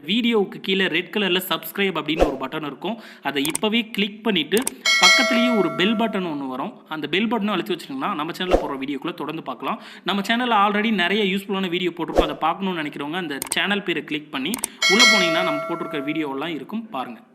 வீடியோவுக்கு கீழே ரெட் கலரில் சப்ஸ்கிரைப் அப்படின்னு ஒரு பட்டன் இருக்கும். அதை இப்போவே கிளிக் பண்ணிவிட்டு பக்கத்துலேயே ஒரு பெல் பட்டன் ஒன்று வரும். அந்த பெல் பட்டனும் அழுத்தி வச்சிங்கன்னா நம்ம சேனலில் போகிற வீடியோக்குள்ளே தொடர்ந்து பார்க்கலாம். நம்ம சேனலில் ஆல்ரெடி நிறைய யூஸ்ஃபுல்லான வீடியோ போட்டிருக்கோம். அதை பார்க்கணும்னு நினைக்கிறவங்க அந்த சேனல் பேரை கிளிக் பண்ணி உள்ளே போனீங்கன்னா நம்ம போட்டிருக்கிற வீடியோவெல்லாம் இருக்கும், பாருங்கள்.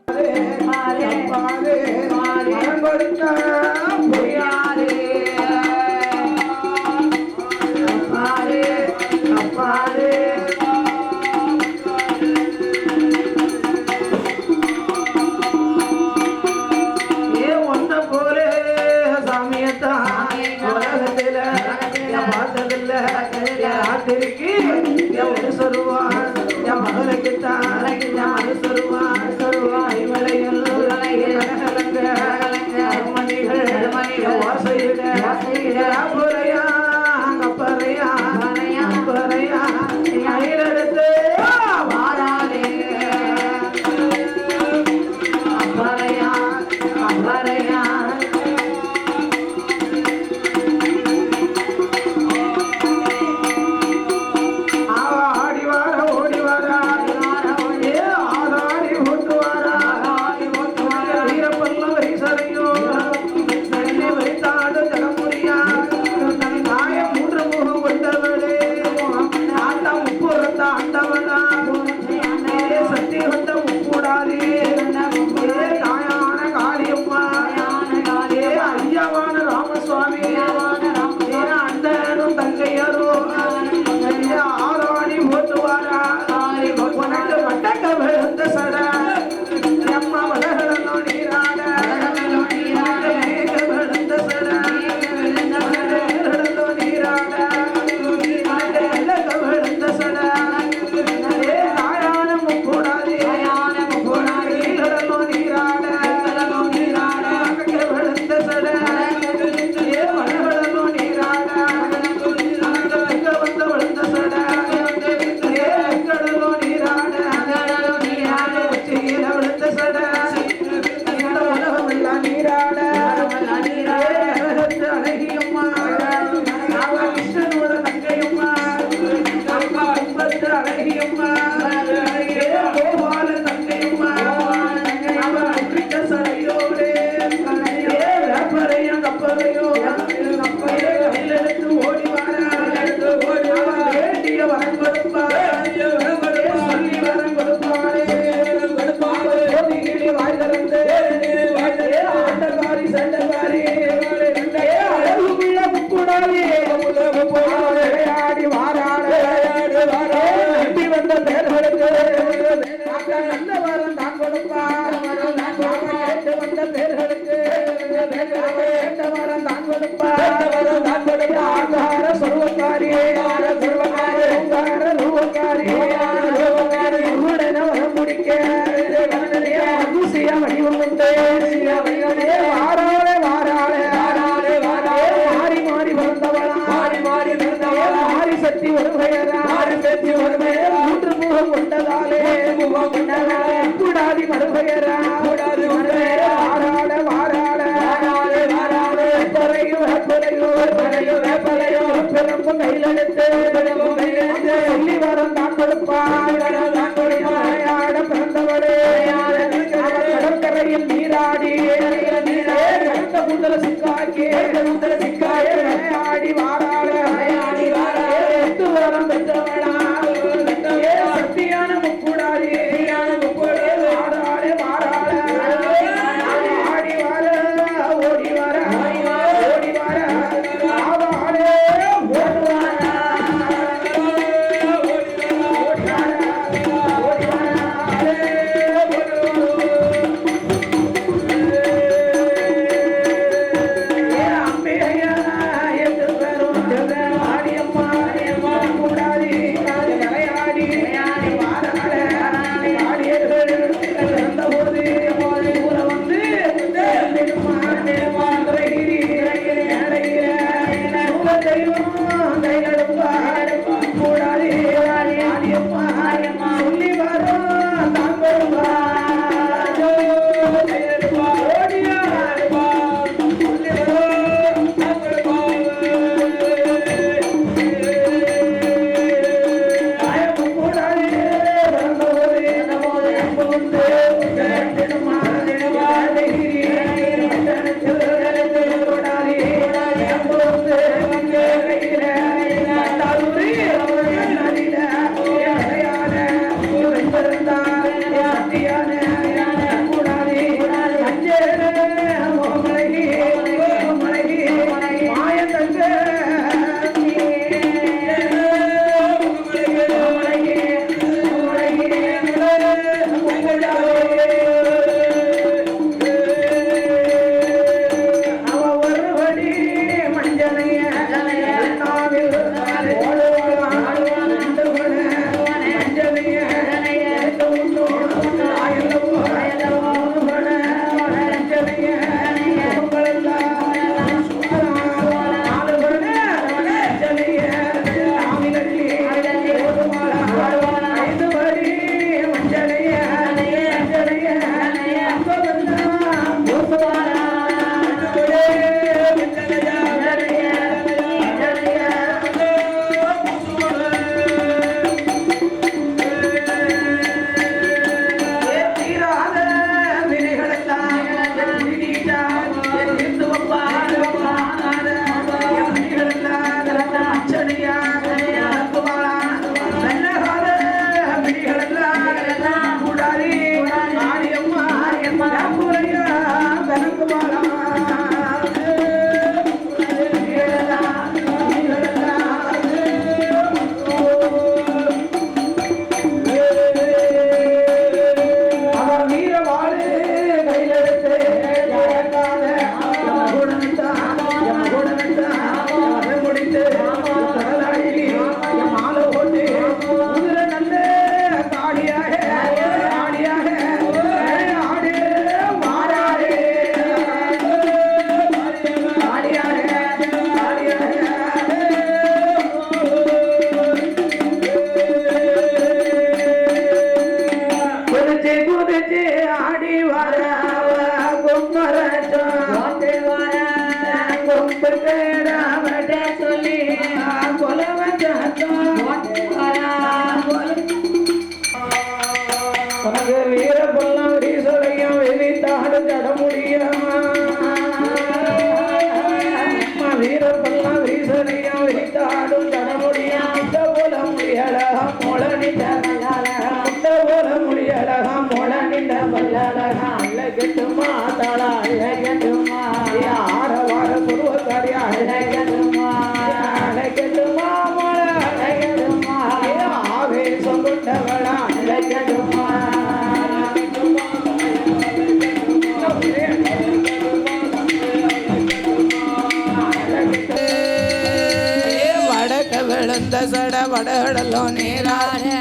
ಸಡ ವಡಹಡಲೋ ನೀರಾಡೆ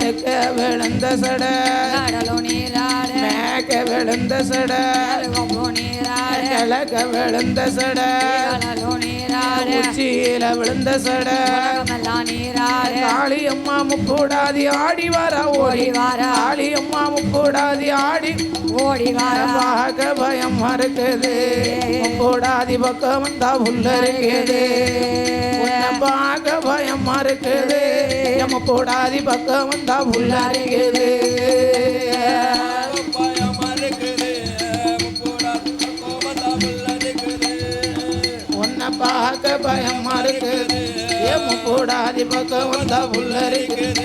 ಬೆಳಂದ ಸಡ ಹಡಲೋ ನೀರಾಡೆ ಮೇಕೆ ಬೆಳಂದ ಸಡ ನೀರಾಡೆ ಕೆಳಕ ಬೆಳಂದ ಸಡ ಹಡಲೋ ನೀರಾಡೆ உச்சியில விழுந்த சட நீராடே காளியம்மா முக்கூடாதி ஆடி வர ஓடி வர காளியம்மா முக்கூடாதி ஆடி ஓடி வர பார்க்க பயம் இருக்குது முக்கூடாதி பக்கம் வந்தா புல்ல இருக்குது பார்க்க பயம் இருக்குது முக்கூடாதி பக்கம் வந்தா புல்ல இருக்குது பார்க்க பயமா இருக்குது முக்கூடாதி பக்கம் வந்தா புல்ல இருக்குது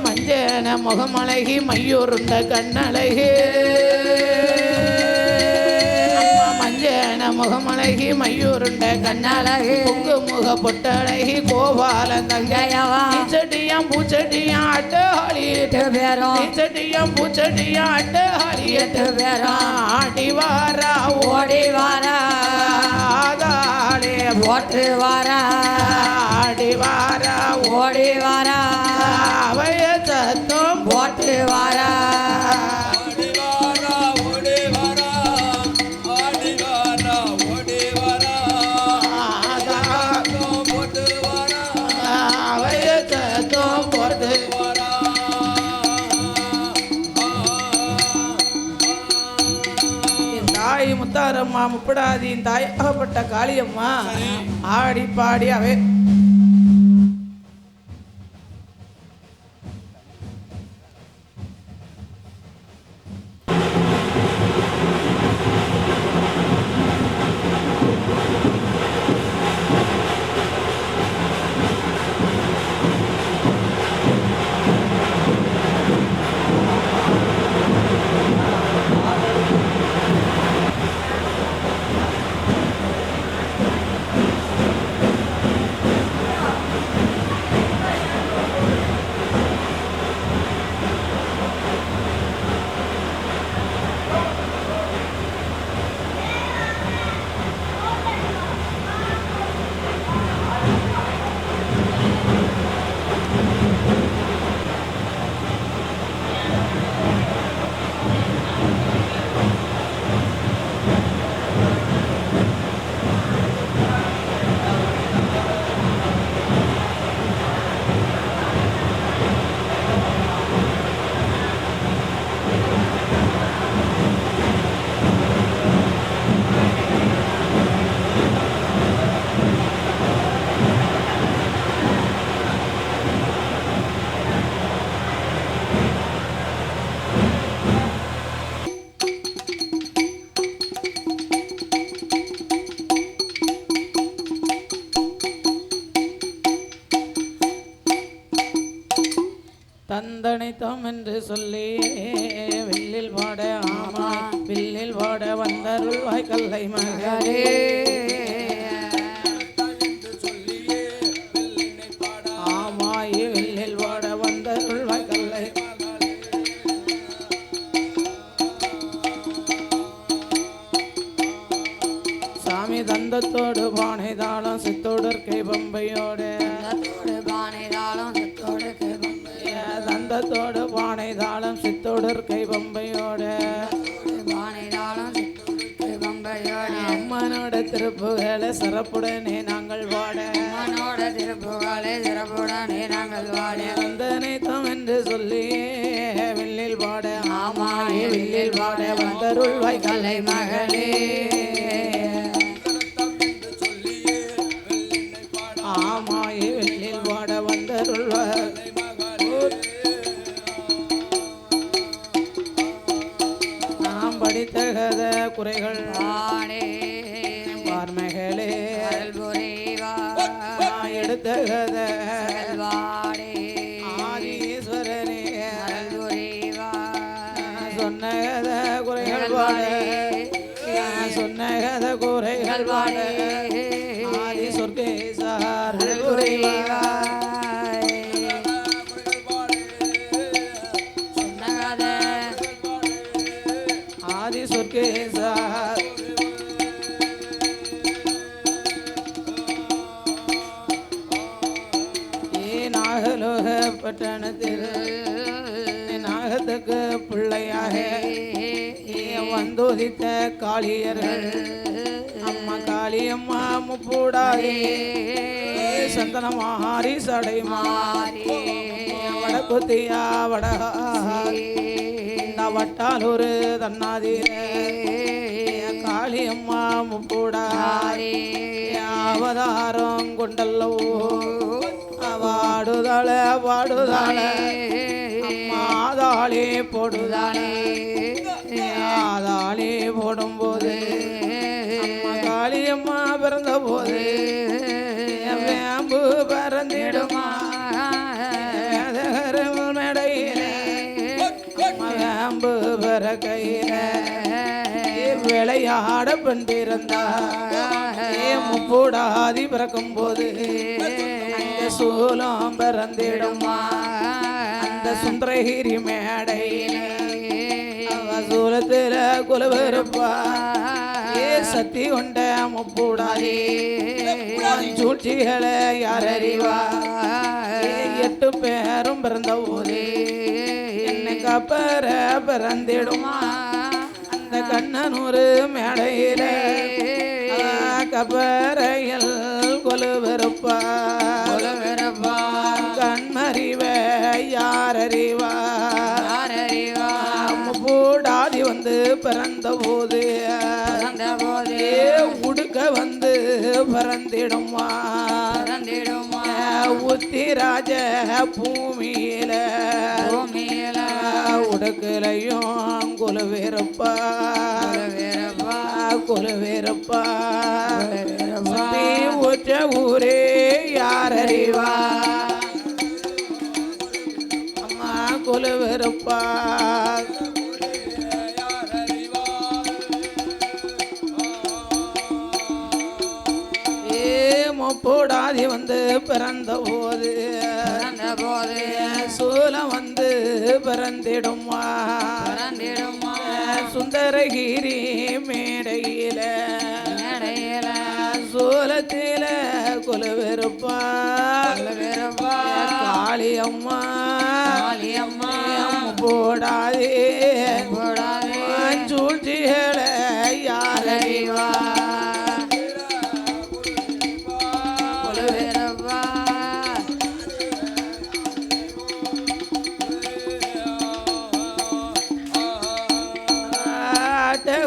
மஞ்சன முகமழகி மையூருண்ட கண்ணழகி மஞ்சன முகமழகி மையூருண்ட கண்ணழகி பொங்கு முக பொட்டழகி கோபால தங்கையவா செடியாம் பூச்செடியாம் அட்டஹாளி 8 பேரும் செடியாம் பூச்செடியாம் அட்டஹாளி 8 பேரும் ஆடி வாரா ஓடி வாரா ஆதாளே போட்டு வாரா ஆடி வாரா ஓடி வாரா அவைய சத்தம் போட்டு வாரா முத்தாரம்மா முப்படாதியின் தாயாகப்பட்ட காளியம்மா ஆடி பாடி அவை தந்தனைத்தோம் என்று சொல்லி வில்லில் வாட ஆமாய் வில்லில் வாட வந்தருள்வாய் கல்லை மகளே ஆமாய் வில்லில் வாட வந்தருள்வாய் கல்லை சாமி தந்தத்தோடு பானை தாளம் சித்தோடற்கை பம்பையோடு பானை தாளம் சித்தோடு தந்தத்தோடு பானை தாளம் சித்தோடற்கை பம்பையோடு பானை தாளம் சித்தோடு பம்பையோடு அம்மனோட திருப்புகளை சிறப்புடனே நாங்கள் வாட அம்மனோட திருப்புகளை சிறப்புடனே நாங்கள் வாட வந்தனைத்தோம் என்று சொல்லி வில்லில் வாட ஆமாயே வில்லில் வாட வந்தருள்வாய் கலை மகளே ஆமாயே வில்லில் வாட வந்தருள்வாய் நாம் படித்தகத குறைகள் பார்மகளே எடுத்தகத ஆதீஸ்வரனே சொன்னகத குறைகள் பாடே சொன்னகத குறைகள் பாடே ஆதி சொர்க்கேசார் ஆதி சொர்க்கேசார் நாகலோக பட்டணத்தில் நாகத்துக்கு பிள்ளையாக வந்துதித்த காளியர்கள் அம்மா காளியம்மா முப்பூடாயே சந்தன மாறி சடை மாறி வடக்குத்தியா வடகா வட்டாலூர் தன்னாதீர காளியம்மா முப்பூடாயே அவதாரம் கொண்டல்லவோ வாடுதாளே வாடுதாளே மாதாளே போடுதாளே ஆதாளே போடும்போது அம்மா காளியம்மா பிறந்த போது வேம்பு பறந்திடுமா மேடையில வேம்பு பெற கையில விளையாட பெண் பிறந்தா முப்பூடாதி பிறக்கும் போது சூலம் பிறந்திடுமா அந்த சுந்தரகிரி மேடையில சூலத்துல குலவெருப்பா சக்தி கொண்ட முப்பூடாதே சூழ்ச்சிகளை யார் அறிவா 8 பேரும் பிறந்த போதே என்னை கப்பற பிறந்திடுமா அந்த கண்ணனூர் மேடையில கப்பறையில் கொலுவெருப்பா கண்மறிவ யார் அறிவா பூடாதி வந்து பிறந்த போது உடுக்க வந்து பிறந்திடுமா உத்திராஜ பூமியில உடுக்கலையும் கொலுவெருப்பா கொலுவெருப்பா உச்ச ஊரே யார் அறிவா அம்மா கொலுவெருப்பா முப்பூடாதி வந்து பிறந்த போது சூலம் வந்து பிறந்திடுமா சுந்தரகிரி மேடையில சூலத்தில கொலுவெருப்பா காளியம்மா போடாதே சூழ்ச்சிகளை யார் அறிவா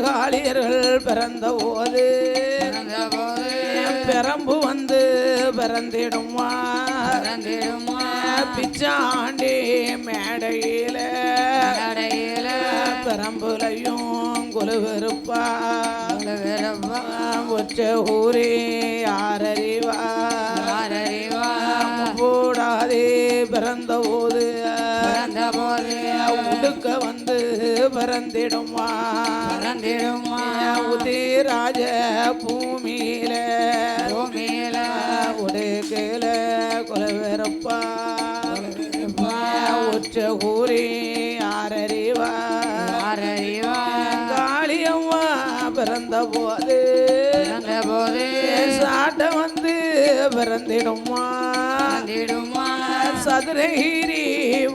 காளியர்கள் பிறந்த போது பெரம்பு வந்து பிறந்திடுமா பிச்சாண்டி மேடையில பெரம்புலையும் கொலுவெருப்பா ஒற்ற ஊரே யார் அறிவா போடாதே பிறந்த போது உடுக்க வந்து பிறந்திடுமா பிறந்திடுமா உதிராஜ பூமியில பூமியில உடுக்கல குலவெறப்பா உற்ற கூறி யாரறிவா அறிவா காளியம்மா பிறந்த போது பிறந்த போது சாட்ட வந்து பிறந்திடுமா பிறந்திடுமா சதுரகிரி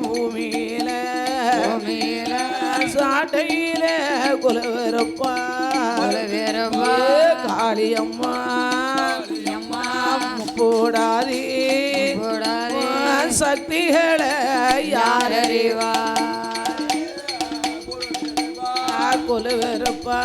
பூமியில பூமியில சாட்டையில குலவெறப்பா குலவெறப்பா காளியம்மா அம்மா போடாதே கூடாதே சக்திகளை யாரறிவா குலவெறப்பா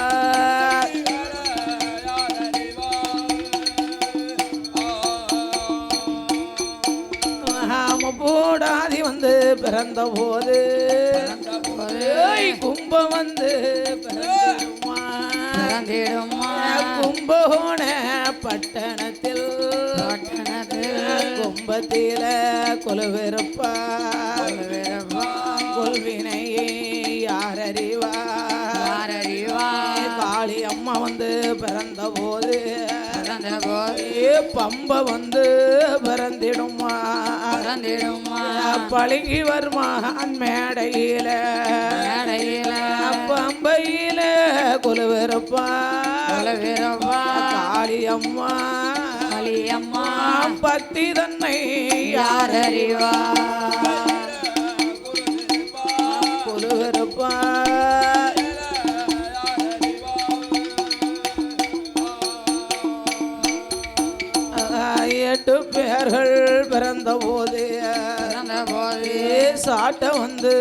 போடாதி வந்து பிறந்த போது கும்பம் வந்து பிறந்திடுமா பிறந்திடுமா கும்பகோண பட்டணத்தில் பட்டணத்தில் கும்பத்தில குலவெறப்பா குலவெறப்பா கொள்வினையே யாரறிவா அறிவா காளி அம்மா வந்து பிறந்த போது பிறந்த போது பம்ப வந்து பிறந்திடுமா பிறந்திடுமா பழகி வருமான் மேடையில மேடையில பம்பையில குலவெறப்பா குலவெறப்பா காளி அம்மா அம்மா பக்தி தன்னை யாரறிவா குலவெறப்பா எட்டு பேர்கள் பிறந்த போது பிறந்த போது சாட்ட வந்து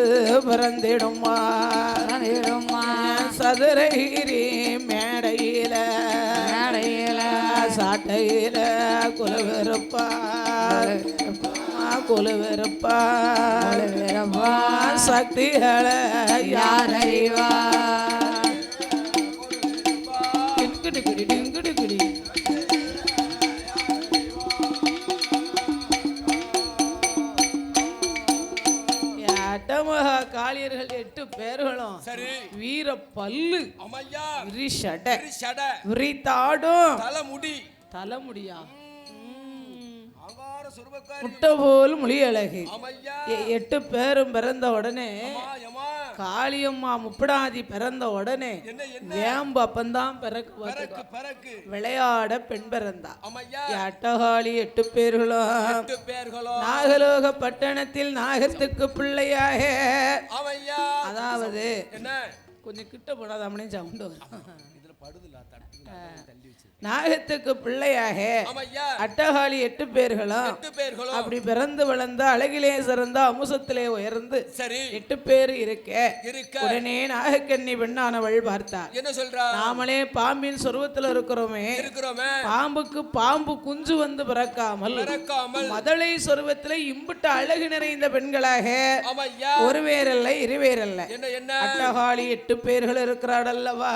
பிறந்திடுமா பிறந்திடுமா சதுரகிரி மேடையில மேடையில சாட்டையில குலவெறப்பா குலவெறப்பா குலவெறப்பா சக்திகளை யாரறிவா டிங்குடுகுடி டிங்குடுகுடி அட்டமகா காளியர்கள் 8 பேர்களும் சரி வீர பல்லு அம்மையா விரிஷட சட விரித்தாடும் தலைமுடி தலைமுடியா அங்கார சுருபக்காரி முட்டை போல் மொழி அழகு அம்மையா 8 பேரும் பிறந்த உடனே அம்மா காளியம்மா முப்படாதி பிறந்த உடனே என்ன என்ன வேம்பு அப்பந்தான் பிறக்கு பறக்கு பறக்கு விளையாட பெண் பிறந்தா அம்மையா அட்டகாளி 8 பேர்களும் 8 பேர்களோ நாகலோக பட்டணத்தில் நாகத்துக்கு பிள்ளையாக அம்மையா அதாவது என்ன கொஞ்சம் கிட்ட போடாதாமனே சவுண்டு இதுல படுதுல தள்ளி வச்சு நாகத்துக்கு பிள்ளையாக அம்மையா அட்டகாளி 8 பேர்களும் 8 பேர்களோ அப்படி பிறந்து வளர்ந்த அழகிலே சிறந்த அமுசத்திலே உயர்ந்து சரி 8 பேர் இருக்க உடனே நாகக்கண்ணி பெண்ணானவள் பார்த்தார் என்ன சொல்றா நாமளே பாம்பின் சொருவத்துல இருக்கிறோமே பாம்புக்கு பாம்பு குஞ்சு வந்து பிறக்காமல் மதளை சொருவத்திலே இம்புட்ட அழகு நிறைந்த பெண்களாக ஒரு பேரல்ல இருவேரல்ல அட்டகாளி 8 பேர்கள் இருக்கிறாள் அல்லவா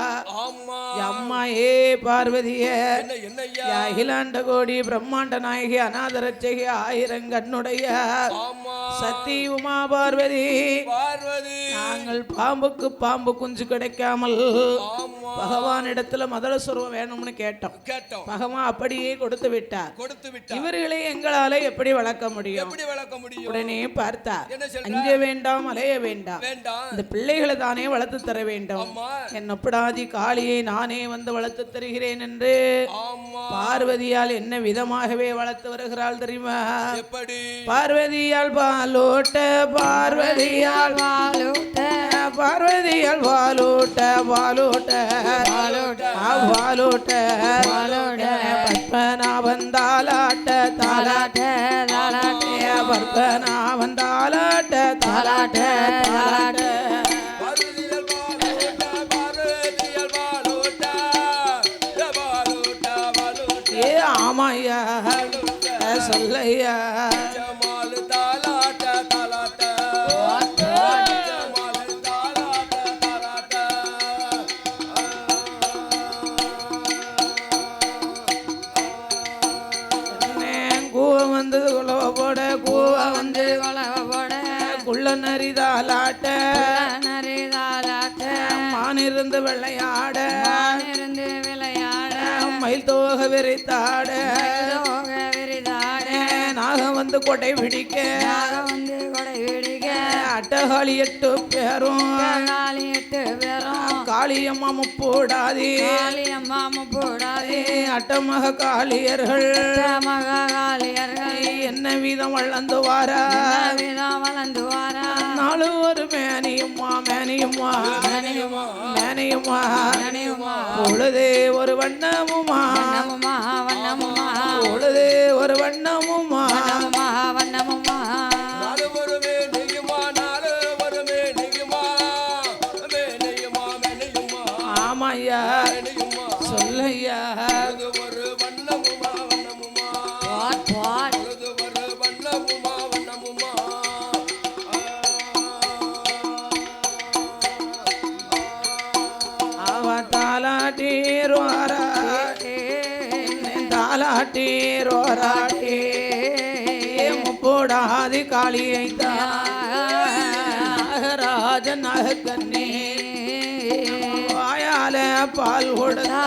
அம்மா ஏ பார்வதிய அகிலாண்ட கோடி பிரம்மாண்ட நாயகி அநாதரட்சகி ஆயிரங்கண்ணுடைய சத்தி உமா பார்வதி நாங்கள் பாம்புக்கு பாம்பு குஞ்சு கிடைக்காமல் பகவான் இடத்துல மதள சொருவம் வேணும்னு கேட்டோம் பகவான் அப்படியே கொடுத்து விட்டார் இவர்களை எங்களால எப்படி வளர்க்க முடியும் உடனே பார்த்தா அஞ்ச வேண்டாம் அலைய வேண்டாம் இந்த பிள்ளைகளை தானே வளர்த்து தர வேண்டும் என் ஒப்படாதி காளியை நானே வந்து வளர்த்து தருகிறேன் என்று பார்வதியால் என்ன விதமாகவே வளர்த்து வருகிறாள் தெரியுமா பார்வதியால் பாலோட்ட பார்வதியால் பாலூட்ட பார்வதியால் பாலோட்ட பாலோட்ட பாலோட்ட பத்மநாபன் தாலாட்ட தாலாட்ட பத்மநாபன் தாலாட்ட தாலாட்ட தாலாட்ட ஆமாய்யா சொல்லையா கூவ வந்தது குலவ போட கூவ வந்து குலவ போட குள்ள புள்ள நரிதாலாட்ட நரிதாலாட்ட மானிருந்து விளையாட இருந்து விளையாட மயில் தோக விரித்தாட லோக விரிதாட நாகம் வந்து கொடை பிடிக்க வந்து கொடை விடிக அட்டகாளி 8 பேரும் காளி 8 பேரும் காளியம்மா முப்போடாதே காளியம்மா போடாதே அட்டமக காளியர்கள் மக காளியர்கள் என்ன வீதம் வளர்ந்து வாரா விதம் வளர்ந்து வாரா நாலு ஒரு மேனியும்மா மேனியும்மா மேனியும்மா பொழுதே ஒரு வண்ணமுமா வண்ணமுமா வண்ணமுமா பொழுதே ஒரு வண்ணமுமா வண்ணமுமா வண்ணமுமா நாலு வருமே நெய்யுமா நாலு வருமே நெய்யுமா நெய்யுமா நெய்யுமா ஆமா ஐயா நெய்யுமா சொல்லையா அது ஒரு வண்ணமுமா வண்ணமுமா வாட் வாட் அது ஒரு வண்ணமுமா வண்ணமுமா அவ தாலாட்டீரோரா தாலாட்டீரோராட்டே முப்போடாதி காளியை நாகராஜன் நாகக்கண்ணே வாயால பால் கொடுத்தா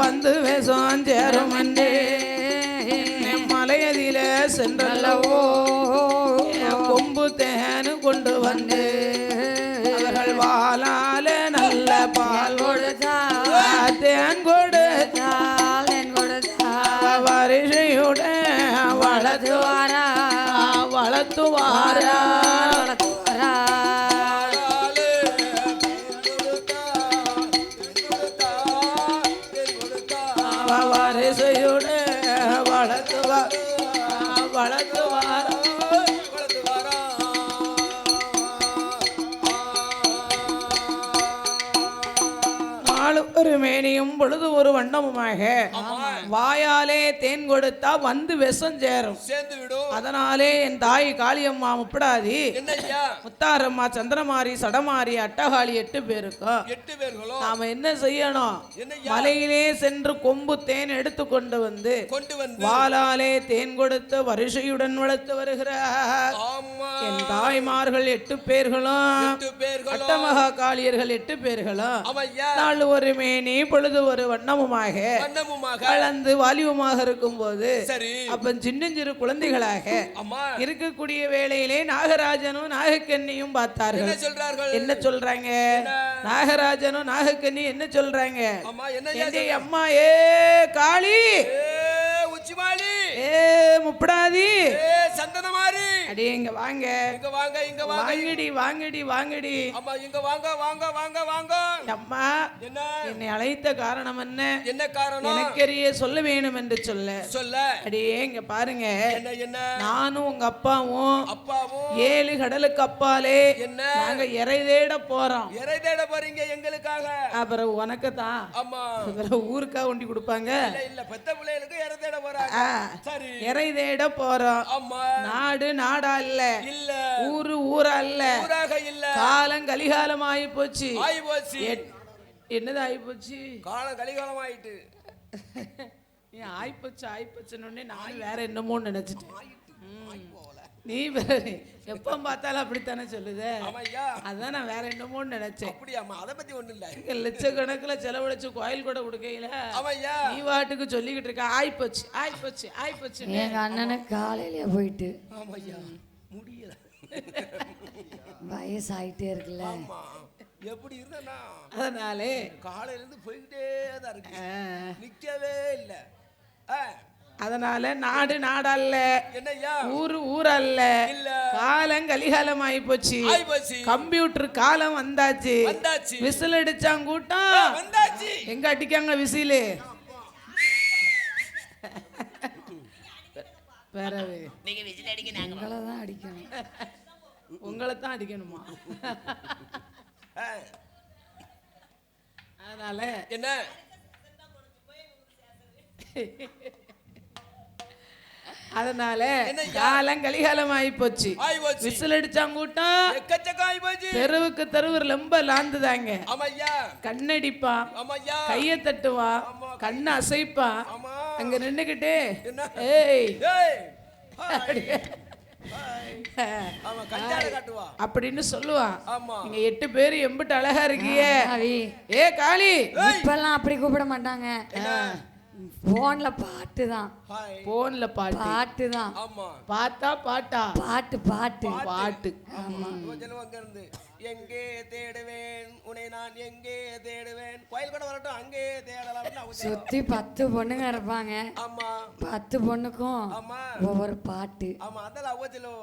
வந்து வேஷம் சேரும் மலையதில சென்றல்லவோ கொம்பு தேனு கொண்டு வந்து அவர்கள் வாளால நல்ல பால் கொடுத்தா தேன் கொடுத்தா வரிசையுட வளர்த்து வாரா வளர்த்து வாரா வரிசையுட வளர்த்து வளர்த்து வாரா நாலு ஒரு மேனியும் பொழுது ஒரு வண்ணமுமாக வாயாலே தேன் கொடுத்தா வந்து விஷம் சேரும் சேர்ந்து விடும் அதனாலே என் தாய் காளியம்மா முப்படாதி என்னய்யா முத்தாரம்மா சந்திரமாரி சடமாரி அட்டகாளி 8 பேருக்கும் 8 பேர்களும் நாம என்ன செய்யணும் என்னய்யா மலையிலே சென்று கொம்பு தேன் எடுத்து கொண்டு வந்து வாளாலே தேன் கொடுத்து வரிசையுடன் வளர்த்து வருகிறார் ஆமா என் தாய்மார்கள் 8 பேர்களும் 8 பேர்களும் அட்டமகா காளியர்கள் 8 பேர்களும் ஆமாய்யா நாள் ஒரு மேனி பொழுது ஒரு வண்ணமுமாக வண்ணமுமாக வளர்ந்து வாலிபமாக இருக்கும்போது சரி அப்ப சின்னஞ்சிறு குழந்தைகளாக அம்மா இருக்கக்கூடிய வேளையிலே நாகராஜனும் நாகக்கன்னியும் பார்த்தார்கள் என்ன சொல்றார்கள் என்ன சொல்றாங்க நாகராஜனும் நாகக்கன்னி என்ன சொல்றாங்க அம்மா என்ன எங்க அம்மா ஏ காளி உச்சிமாலி ஏ முப்படாதி சந்தனமாரி அடி இங்க வாங்க இங்க வாங்க இங்க வாங்க வாங்கடி வாங்கடி வாங்கடி அம்மா இங்க வாங்க வாங்க வாங்க வாங்க அம்மா என்ன என்னை அழைத்த காரணம் என்ன என்ன காரணம் எனக்கெரிய சொல்ல வேணும் என்று சொல்ல அடியே இங்க பாருங்க என்ன என்ன நானும் உங்க அப்பாவும் அப்பாவும் 7 கடலுக்கு அப்பாலே என்ன நாங்க இறை தேட போறோம் இறை தேட போறீங்க எங்களுக்காக அப்புறம் உனக்கு தான் அம்மா அப்புறம் ஊருக்கா ஒண்டி கொடுப்பாங்க இல்ல இல்ல பெத்த பிள்ளைகளுக்கு இறை தேட போறாங்க சரி இறை தேட போறோம் அம்மா நாடு நாடா இல்ல இல்ல ஊரு ஊரா இல்ல ஊராக இல்ல காலம் கலிகாலம் ஆகி போச்சு ஆயி போச்சு என்னது ஆகி போச்சு காலம் கலிகாலம் ஆயிட்டு நீ ஆயிப்போச்சுன்னு நான் வேற என்னமோ நினைச்சிட்டேன் நீ வேற எப்ப பார்த்தாலும் அப்படித்தானே சொல்லுது ஆமாய்யா அதான் நான் வேற என்னமோ நினைச்சேன் அப்படியாம்மா அதை பத்தி ஒண்ணும் இல்ல இங்க லட்சக்கணக்குல செலவழிச்சு கோயில் கூட கொடுக்கையில ஆமாய்யா நீ வாட்டுக்கு சொல்லிக்கிட்டு இருக்க ஆயிப்போச்சு ஆயிப்போச்சு ஆயிப்போச்சு எங்க அண்ணனுக்கு காலையில போயிட்டு ஆமாய்யா முடியல வயசாயிட்டே இருக்குல்ல ஆமா எப்படி இருந்தா அதனாலே காலையில இருந்து போய்கிட்டே தான் இருக்கு நிக்கவே இல்ல அதனால நாடு நாடல்ல என்னய்யா ஊரு ஊரல்ல இல்ல காலம் கலிகாலம் ஆகி போச்சு கம்ப்யூட்டர் காலம் வந்தாச்சு விசில் அடிச்சாங்க கூட்டம் வந்தாச்சு எங்க அடிக்காங்க விசிலு பிறகு நீங்க விசில் அடிக்க நாங்க உங்களை தான் அடிக்கணும் உங்களை தான் அடிக்கணுமா அதனால என்ன அதனால காலம் கலிகாலம் ஆகி போச்சு விசில் அடிச்சாங்க கூட்டம் தெருவுக்கு தெருவு ரொம்ப லாந்துதாங்க கண்ணடிப்பான் கைய தட்டுவான் கண்ணு அசைப்பான் அங்க நின்னுகிட்டு ஏய் ஆமா கஞ்சாட காட்டுவா அப்படின்னு சொல்லுவான். ஆமா நீங்க 8 பேர் எம்பிட்டு அழகா இருக்கீங்க. அண்ணாவி, ஏ காளி, இப்பெல்லாம் அப்படி கூப்பிட மாட்டாங்க. போன்ல பாட்டு தான். ஹாய் போன்ல பாட்டு பாட்டு தான். ஆமா பார்த்தா பாட்டா பாட்டு பாட்டு பாட்டு. ஆமா கொஞ்சம் அங்க இருந்து எங்கே தேடுவேன் உன்னை நான் எங்கே தேடுவேன் கோயில் கூட வரட்டும் அங்கே தேடலாம்னு அவங்க சுத்தி 10 பொண்ணுங்க இருப்பாங்க. ஆமா 10 பொண்ணுக்கும் ஆமா ஒவ்வொரு பாட்டு. ஆமா அதெல்லாம் அவச்சலோ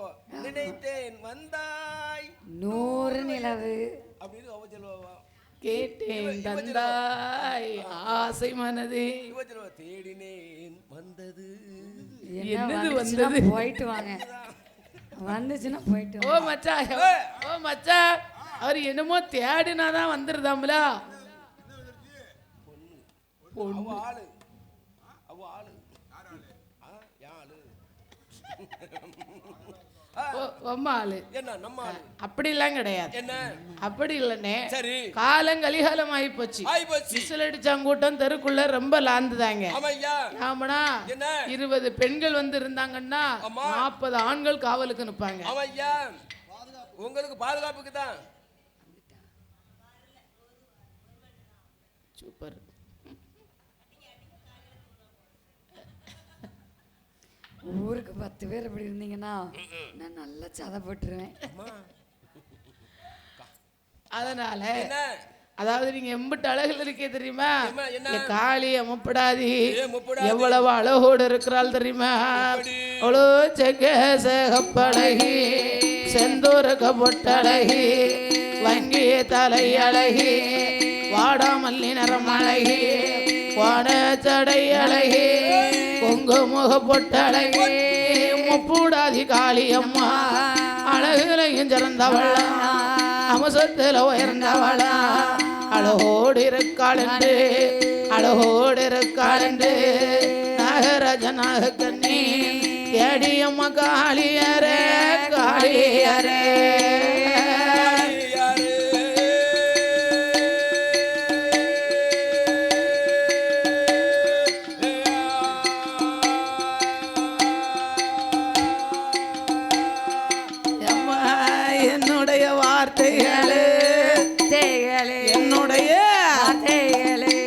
நினைத்தேன் வந்தாய் 100 நிலவு அப்படின்னு அவச்சலோவா கேட்டேன் தந்தாய் ஆசை மனதே. இவச்சலோ தேடினேன் வந்தது என்னது வந்துச்சுன்னா வந்தது? போயிட்டு வாங்க. வந்துச்சுன்னா போயிட்டு ஓ வாங்க. மச்சான், ஓ மச்சான், அவர் என்னமோ தேடினாதான் வந்துருதாம்ல. அவ ஆளு அவ ஆளு யாரு அம்மா ஆளு என்ன நம்ம ஆளு அப்படிலாம் கிடையாது. என்ன அப்படி இல்லனே, சரி காலம் கலிகாலம் ஆகி போச்சு. ஆயி போச்சு விசில் அடிச்சாங்கூட்டம் தெருக்குள்ள ரொம்ப லாந்துதாங்க. ஆமையா ஆமாடா, என்ன 20 பெண்கள் வந்து இருந்தாங்கன்னா ஆமா. 40 ஆண்கள் காவலுக்கு நிப்பாங்க. ஆமையா உங்களுக்கு பாதுகாப்புக்கு தான் சூப்பர். ஊருக்கு 10 பேர் இப்படி இருந்தீங்கன்னா நான் நல்லா சதை போட்டுருவேன். அதனால என்ன அதாவது நீங்க எம்பிட்டு அழகுல இருக்கே தெரியுமா? என்ன, என்ன? இந்த காளி முப்படாதி ஏ, முப்படாதி. எவ்வளவு அழகோடு இருக்கிறாள் தெரியுமா? அவ்வளோ செகப்பழகி செந்தூரக பொட்டழகி வங்கிய தலை அழகி வாடாமல்லி நிறம் அழகி வாட சடை அழகி கொங்கு முக பொட்டழகி முப்பூடாதி காளி அம்மா அழகுலையும் சிறந்தவளா அமசத்தில் உயர்ந்தவளா அழகோடு இருக்காள் என்று அழகோடு இருக்காள் என்று நாகராஜனாக கண்ணி ஏடியம்மா காளியரே காளியரே. அம்மா என்னுடைய வார்த்தைகளே என்னுடைய காளியரே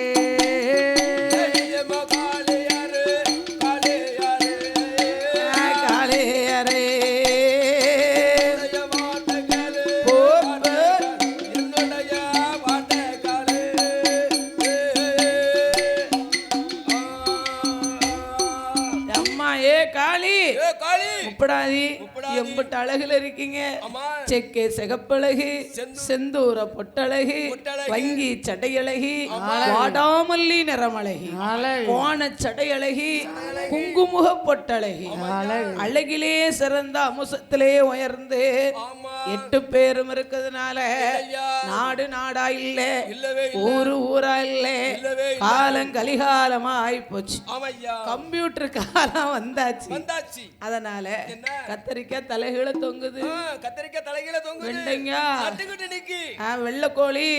அம்மா ஏ காளி முப்படாதி எம்பிட்டு அழகுல இருக்கீங்க. செக்கே சிகப்பழகு செந்தூர பொட்டழகு வங்கி சடையழகி வாடாமல்லி நிறமழகி கோண சடையழகி குங்குமுக பொட்டழகி அழகிலே சிறந்த அமுசத்திலே உயர்ந்து 8 பேரும் இருக்கிறதுனால நாடு நாடா இல்ல ஊரு ஊரா இல்ல காலம் கலிகாலமா ஆயிப்போச்சு. கம்ப்யூட்டர் காலம் வந்தாச்சு. அதனால கத்தரிக்காய் தலைகீழ தொங்குது, கத்தரிக்காய் தலைகீழ தொங்குது, வெண்டைக்காய் வெள்ளைக்கோழி,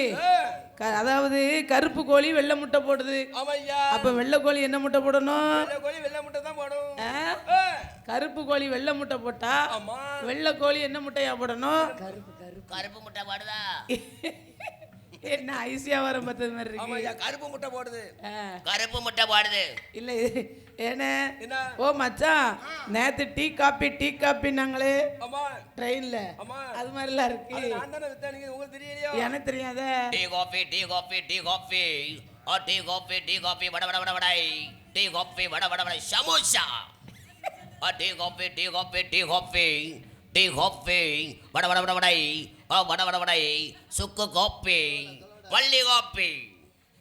அதாவது கருப்பு கோழி வெள்ளை முட்டை போடுது. அப்ப வெள்ளை கோழி என்ன முட்டை போடணும்? வெள்ளை முட்டை தான் போடும். கருப்பு கோழி வெள்ளை முட்டை போட்டா வெள்ளை கோழி என்ன முட்டையா போடணும்? கருப்பு முட்டை போடுதா? என்ன ஐசியா வர மத்தது மாதிரி இருக்கு. கருப்பு முட்டை போடுது. கருப்பு முட்டை போடுது இல்ல என்ன? ஓ மச்சான், நேத்து டீ காப்பி நாங்களே ட்ரெயின்ல அது மாதிரிலாம் இருக்கு. எனக்கு தெரியாத tea coffee tea coffee tea coffee ஆ tea coffee tea coffee vada vada vada vada tea coffee vada vada vada samosa ஆ tea coffee tea coffee tea coffee tea coffee vada vada vada வடை ஆ வட வட வடை சுக்கு காபி மல்லி காபி.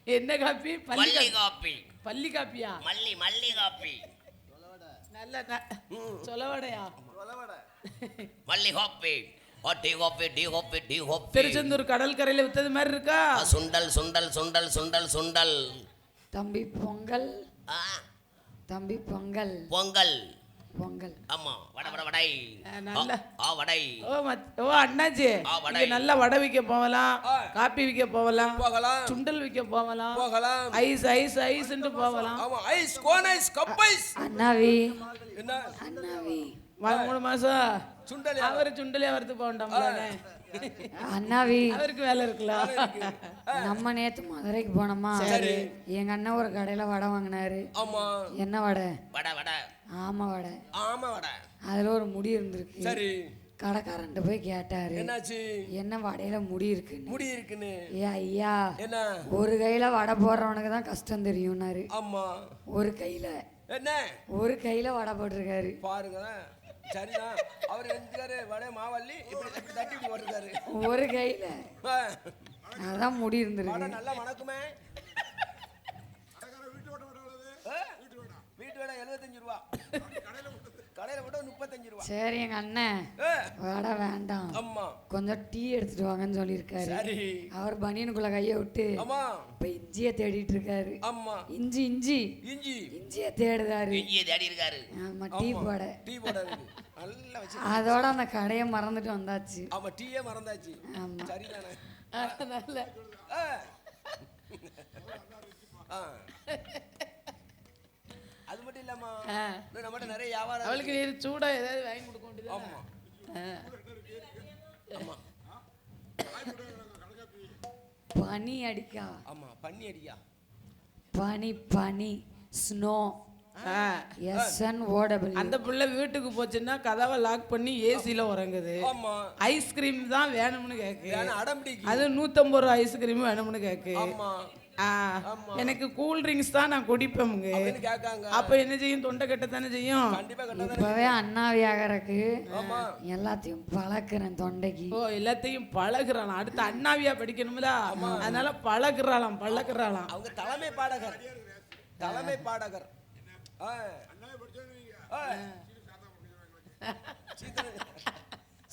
என்ன காப்பி? மல்லி காபி. பள்ளி காப்பியா? மல்லி காபி. நல்ல சொலவடையா? மல்லி காபி ஆ tea coffee tea coffee tea coffee. Tiruchendur கடற்கரையில வித்தது மாதிரி இருக்கா? சுண்டல் சுண்டல் சுண்டல் சுண்டல் சுண்டல். தம்பி பொங்கல். தம்பி பொங்கல். பொங்கல். பொங்கல். ஆமா வட வட வடை. நல்ல வடை. ஓ அண்ணாச்சி, இங்க நல்லா வடை விற்க போகலாம், காப்பி விற்க போகலாம், சுண்டல் விற்க போகலாம், ஐஸ் ஐஸ் ஐஸ்ன்னு போகலாம். அண்ணாவி. அண்ணாவி. 3 மாசம் சுண்டலி அவரு சுண்டலியா வரது போண்டாம்ல அண்ணாவி அவருக்கு வேலை இருக்குல்ல. நம்ம நேத்து மதுரைக்கு போனோமா, எங்க அண்ணன் ஒரு கடையில வடை வாங்கினாரு. ஆமா. என்ன வடை? வடை வடை. ஆமா வடை. ஆமா வடை. அதுல ஒரு முடி இருந்திருக்கு. சரி. கடைக்காரன்ட்ட போய் கேட்டாரு, என்னாச்சு? என்ன வடையில முடி இருக்குன்னு. முடி இருக்குன்னு. ஏ ஐயா, என்ன? ஒரு கையில வடை போடுறவனுக்கு தான் கஷ்டம் தெரியும்னாரு. ஆமா. ஒரு கையில என்ன? ஒரு கையில வடை போட்டிருக்காரு பாருங்க. சரிதான். அவர் எந்திருக்காரு வடை மாவள்ளி இப்படி தட்டி இப்படி போட்டிருக்காரு ஒரு கையில. அதான் முடி வடை இருந்திருக்கு. நல்லா மணக்குமே. வீட்டு வடை 75 ரூபா, கடையில விட 35 ரூபா. சரி, எங்க அண்ணன் வடை வேண்டாம், ஆமா, கொஞ்சம் டீ எடுத்துட்டு வாங்கன்னு சொல்லியிருக்காரு. சரி. அவர் பனியனுக்குள்ள கைய விட்டு ஆமா இப்ப இஞ்சிய தேடிட்டு இருக்காரு. ஆமா. இஞ்சி இஞ்சி இஞ்சி இஞ்சிய தேடுதாரு. இஞ்சியை தேடி இருக்காரு. ஆமா, டீ போட. டீ போட இருக்கு. நல்லா வச்சு அதோட அந்த கடையை மறந்துட்டு வந்தாச்சு. ஆமா, டீயே மறந்தாச்சு. ஆமா. சரிதானே? அதனால அது மட்டும் இல்லாம நம்மகிட்ட நிறைய வியாபாரம். அவளுக்கு நீ சூடா ஏதாவது வாங்கி கொடுக்க வேண்டியது. ஆமா ஆமா. பனி அடிக்கா. ஆமா, பன்னி அடியா. பனி பனி ஸ்னோ. SNOW. அந்த புள்ள வீட்டுக்கு போச்சுன்னா கதவை லாக் பண்ணி ஏசில உறங்குது. ஆமா. ஐஸ்கிரீம் தான் வேணும்னு கேக்கு. அடம்பிடிக்கு. அது 150 ரூபா ஐஸ்கிரீம் வேணும்னு கேக்கு. ஆமா. எனக்கு கூல் ட்ரிங்க்ஸ் தான் நான் குடிப்பேங்க. அப்ப என்ன செய்யும்? தொண்டை கட்ட தானே செய்யும். இப்பவே அண்ணாவியாகறக்கு எல்லாத்தையும் பழக்கிறேன் தொண்டைக்கு. ஓ, எல்லாத்தையும் பழகுறாளாம். அடுத்து அண்ணாவியா படிக்கணும்ல, அதனால பழகுறாளாம். அவங்க தலைமை பாடகர். தலைமை பாடகர்.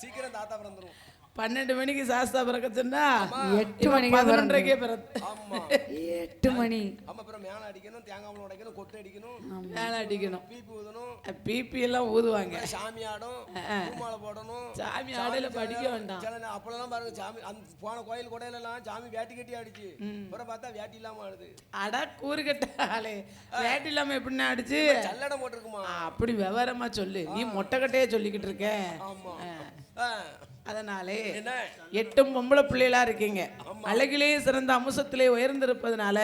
சீக்கிரம் தாத்தா பிறந்துரும். 12 மணிக்கு சாஸ்தா பிறக்க சொன்னா 8 மணிக்கு 11:30 பிறகு. ஆமா, 8 மணி. ஆமா. அப்புறம் மேல அடிக்கணும், தேங்காய் உடைக்கணும், கொட்டை அடிக்கணும், மேல அடிக்கணும், பீப்பி ஊதணும். பிபி எல்லாம் ஊதுவாங்க. சாமி ஆடும், பூமாலை போடணும். சாமி ஆடையில படிக்க வேண்டாம். அப்பெல்லாம் பாருங்க, சாமி அந்த போன கோயில் கொடையில எல்லாம் சாமி வேட்டி கட்டி ஆடிச்சு. அப்புறம் பார்த்தா வேட்டி இல்லாம ஆடுது. அடா கூறுகட்ட ஆளே, வேட்டி இல்லாம எப்படின்னு ஆடிச்சு? சல்லடம் போட்டிருக்குமா? அப்படி விவரமா சொல்லு. நீ மொட்டைக்கட்டையே சொல்லிக்கிட்டு இருக்க. ஆமா. அதனாலே என்ன 8 பொம்பளை பிள்ளைகளா இருக்கீங்க. அழகிலே சிறந்த அம்சத்திலே உயர்ந்திருப்பதனால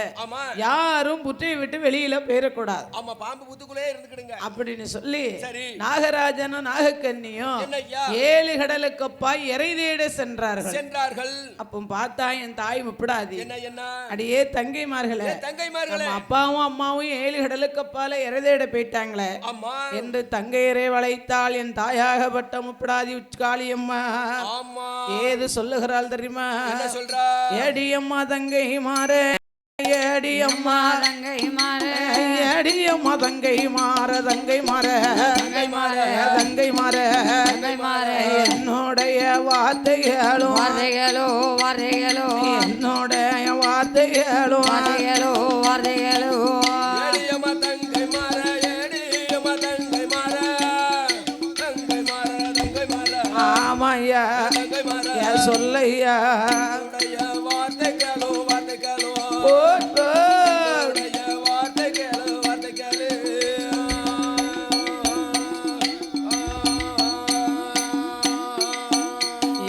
யாரும் புற்றையை விட்டு வெளியில போயிடக்கூடாது. ஆமா, பாம்பு புத்துக்குள்ளே இருந்துக்கிடுங்க அப்படின்னு சொல்லி நாகராஜனும் நாகக்கன்னியும் 7 கடலுக்கப்பா இறை தேட சென்றார்கள். அப்போ பார்த்தா என் தாய் முப்பிடாது. அடியே தங்கைமார்களே, அப்பாவும் அம்மாவும் 7 கடலுக்கப்பால இறை தேட போயிட்டாங்களே என்று தங்கையரை வளைத்தால் என் தாயாகப்பட்ட முப்பிடாதி உச்காளியம்மா ஏது சொல்லுகிறாள் தெரியுமா? ஏடியம்மா தங்கை மாற, ஏடியம்மா தங்கை மாற, ஏடியம்மா தங்கை மாற, தங்கை மாற, தங்கை மாற, தங்கை மாற, தங்கை மாற, என்னுடைய வார்த்தைகளும் வார்த்தைகளோ வார்த்தைகளோ, என்னுடைய வார்த்தைகளும் வார்த்தைகளோ வார்த்தைகளோ, ஏடியம்மா தங்கை மாற, ஏடியம்மா தங்கை மாற, தங்கை மாற, தங்கை மாற. ஆமாய்யா, சொல்லையா வார்த்தைகளோ வார்த்தைகளோ, வார்த்தைகளோ வார்த்தைகளோ.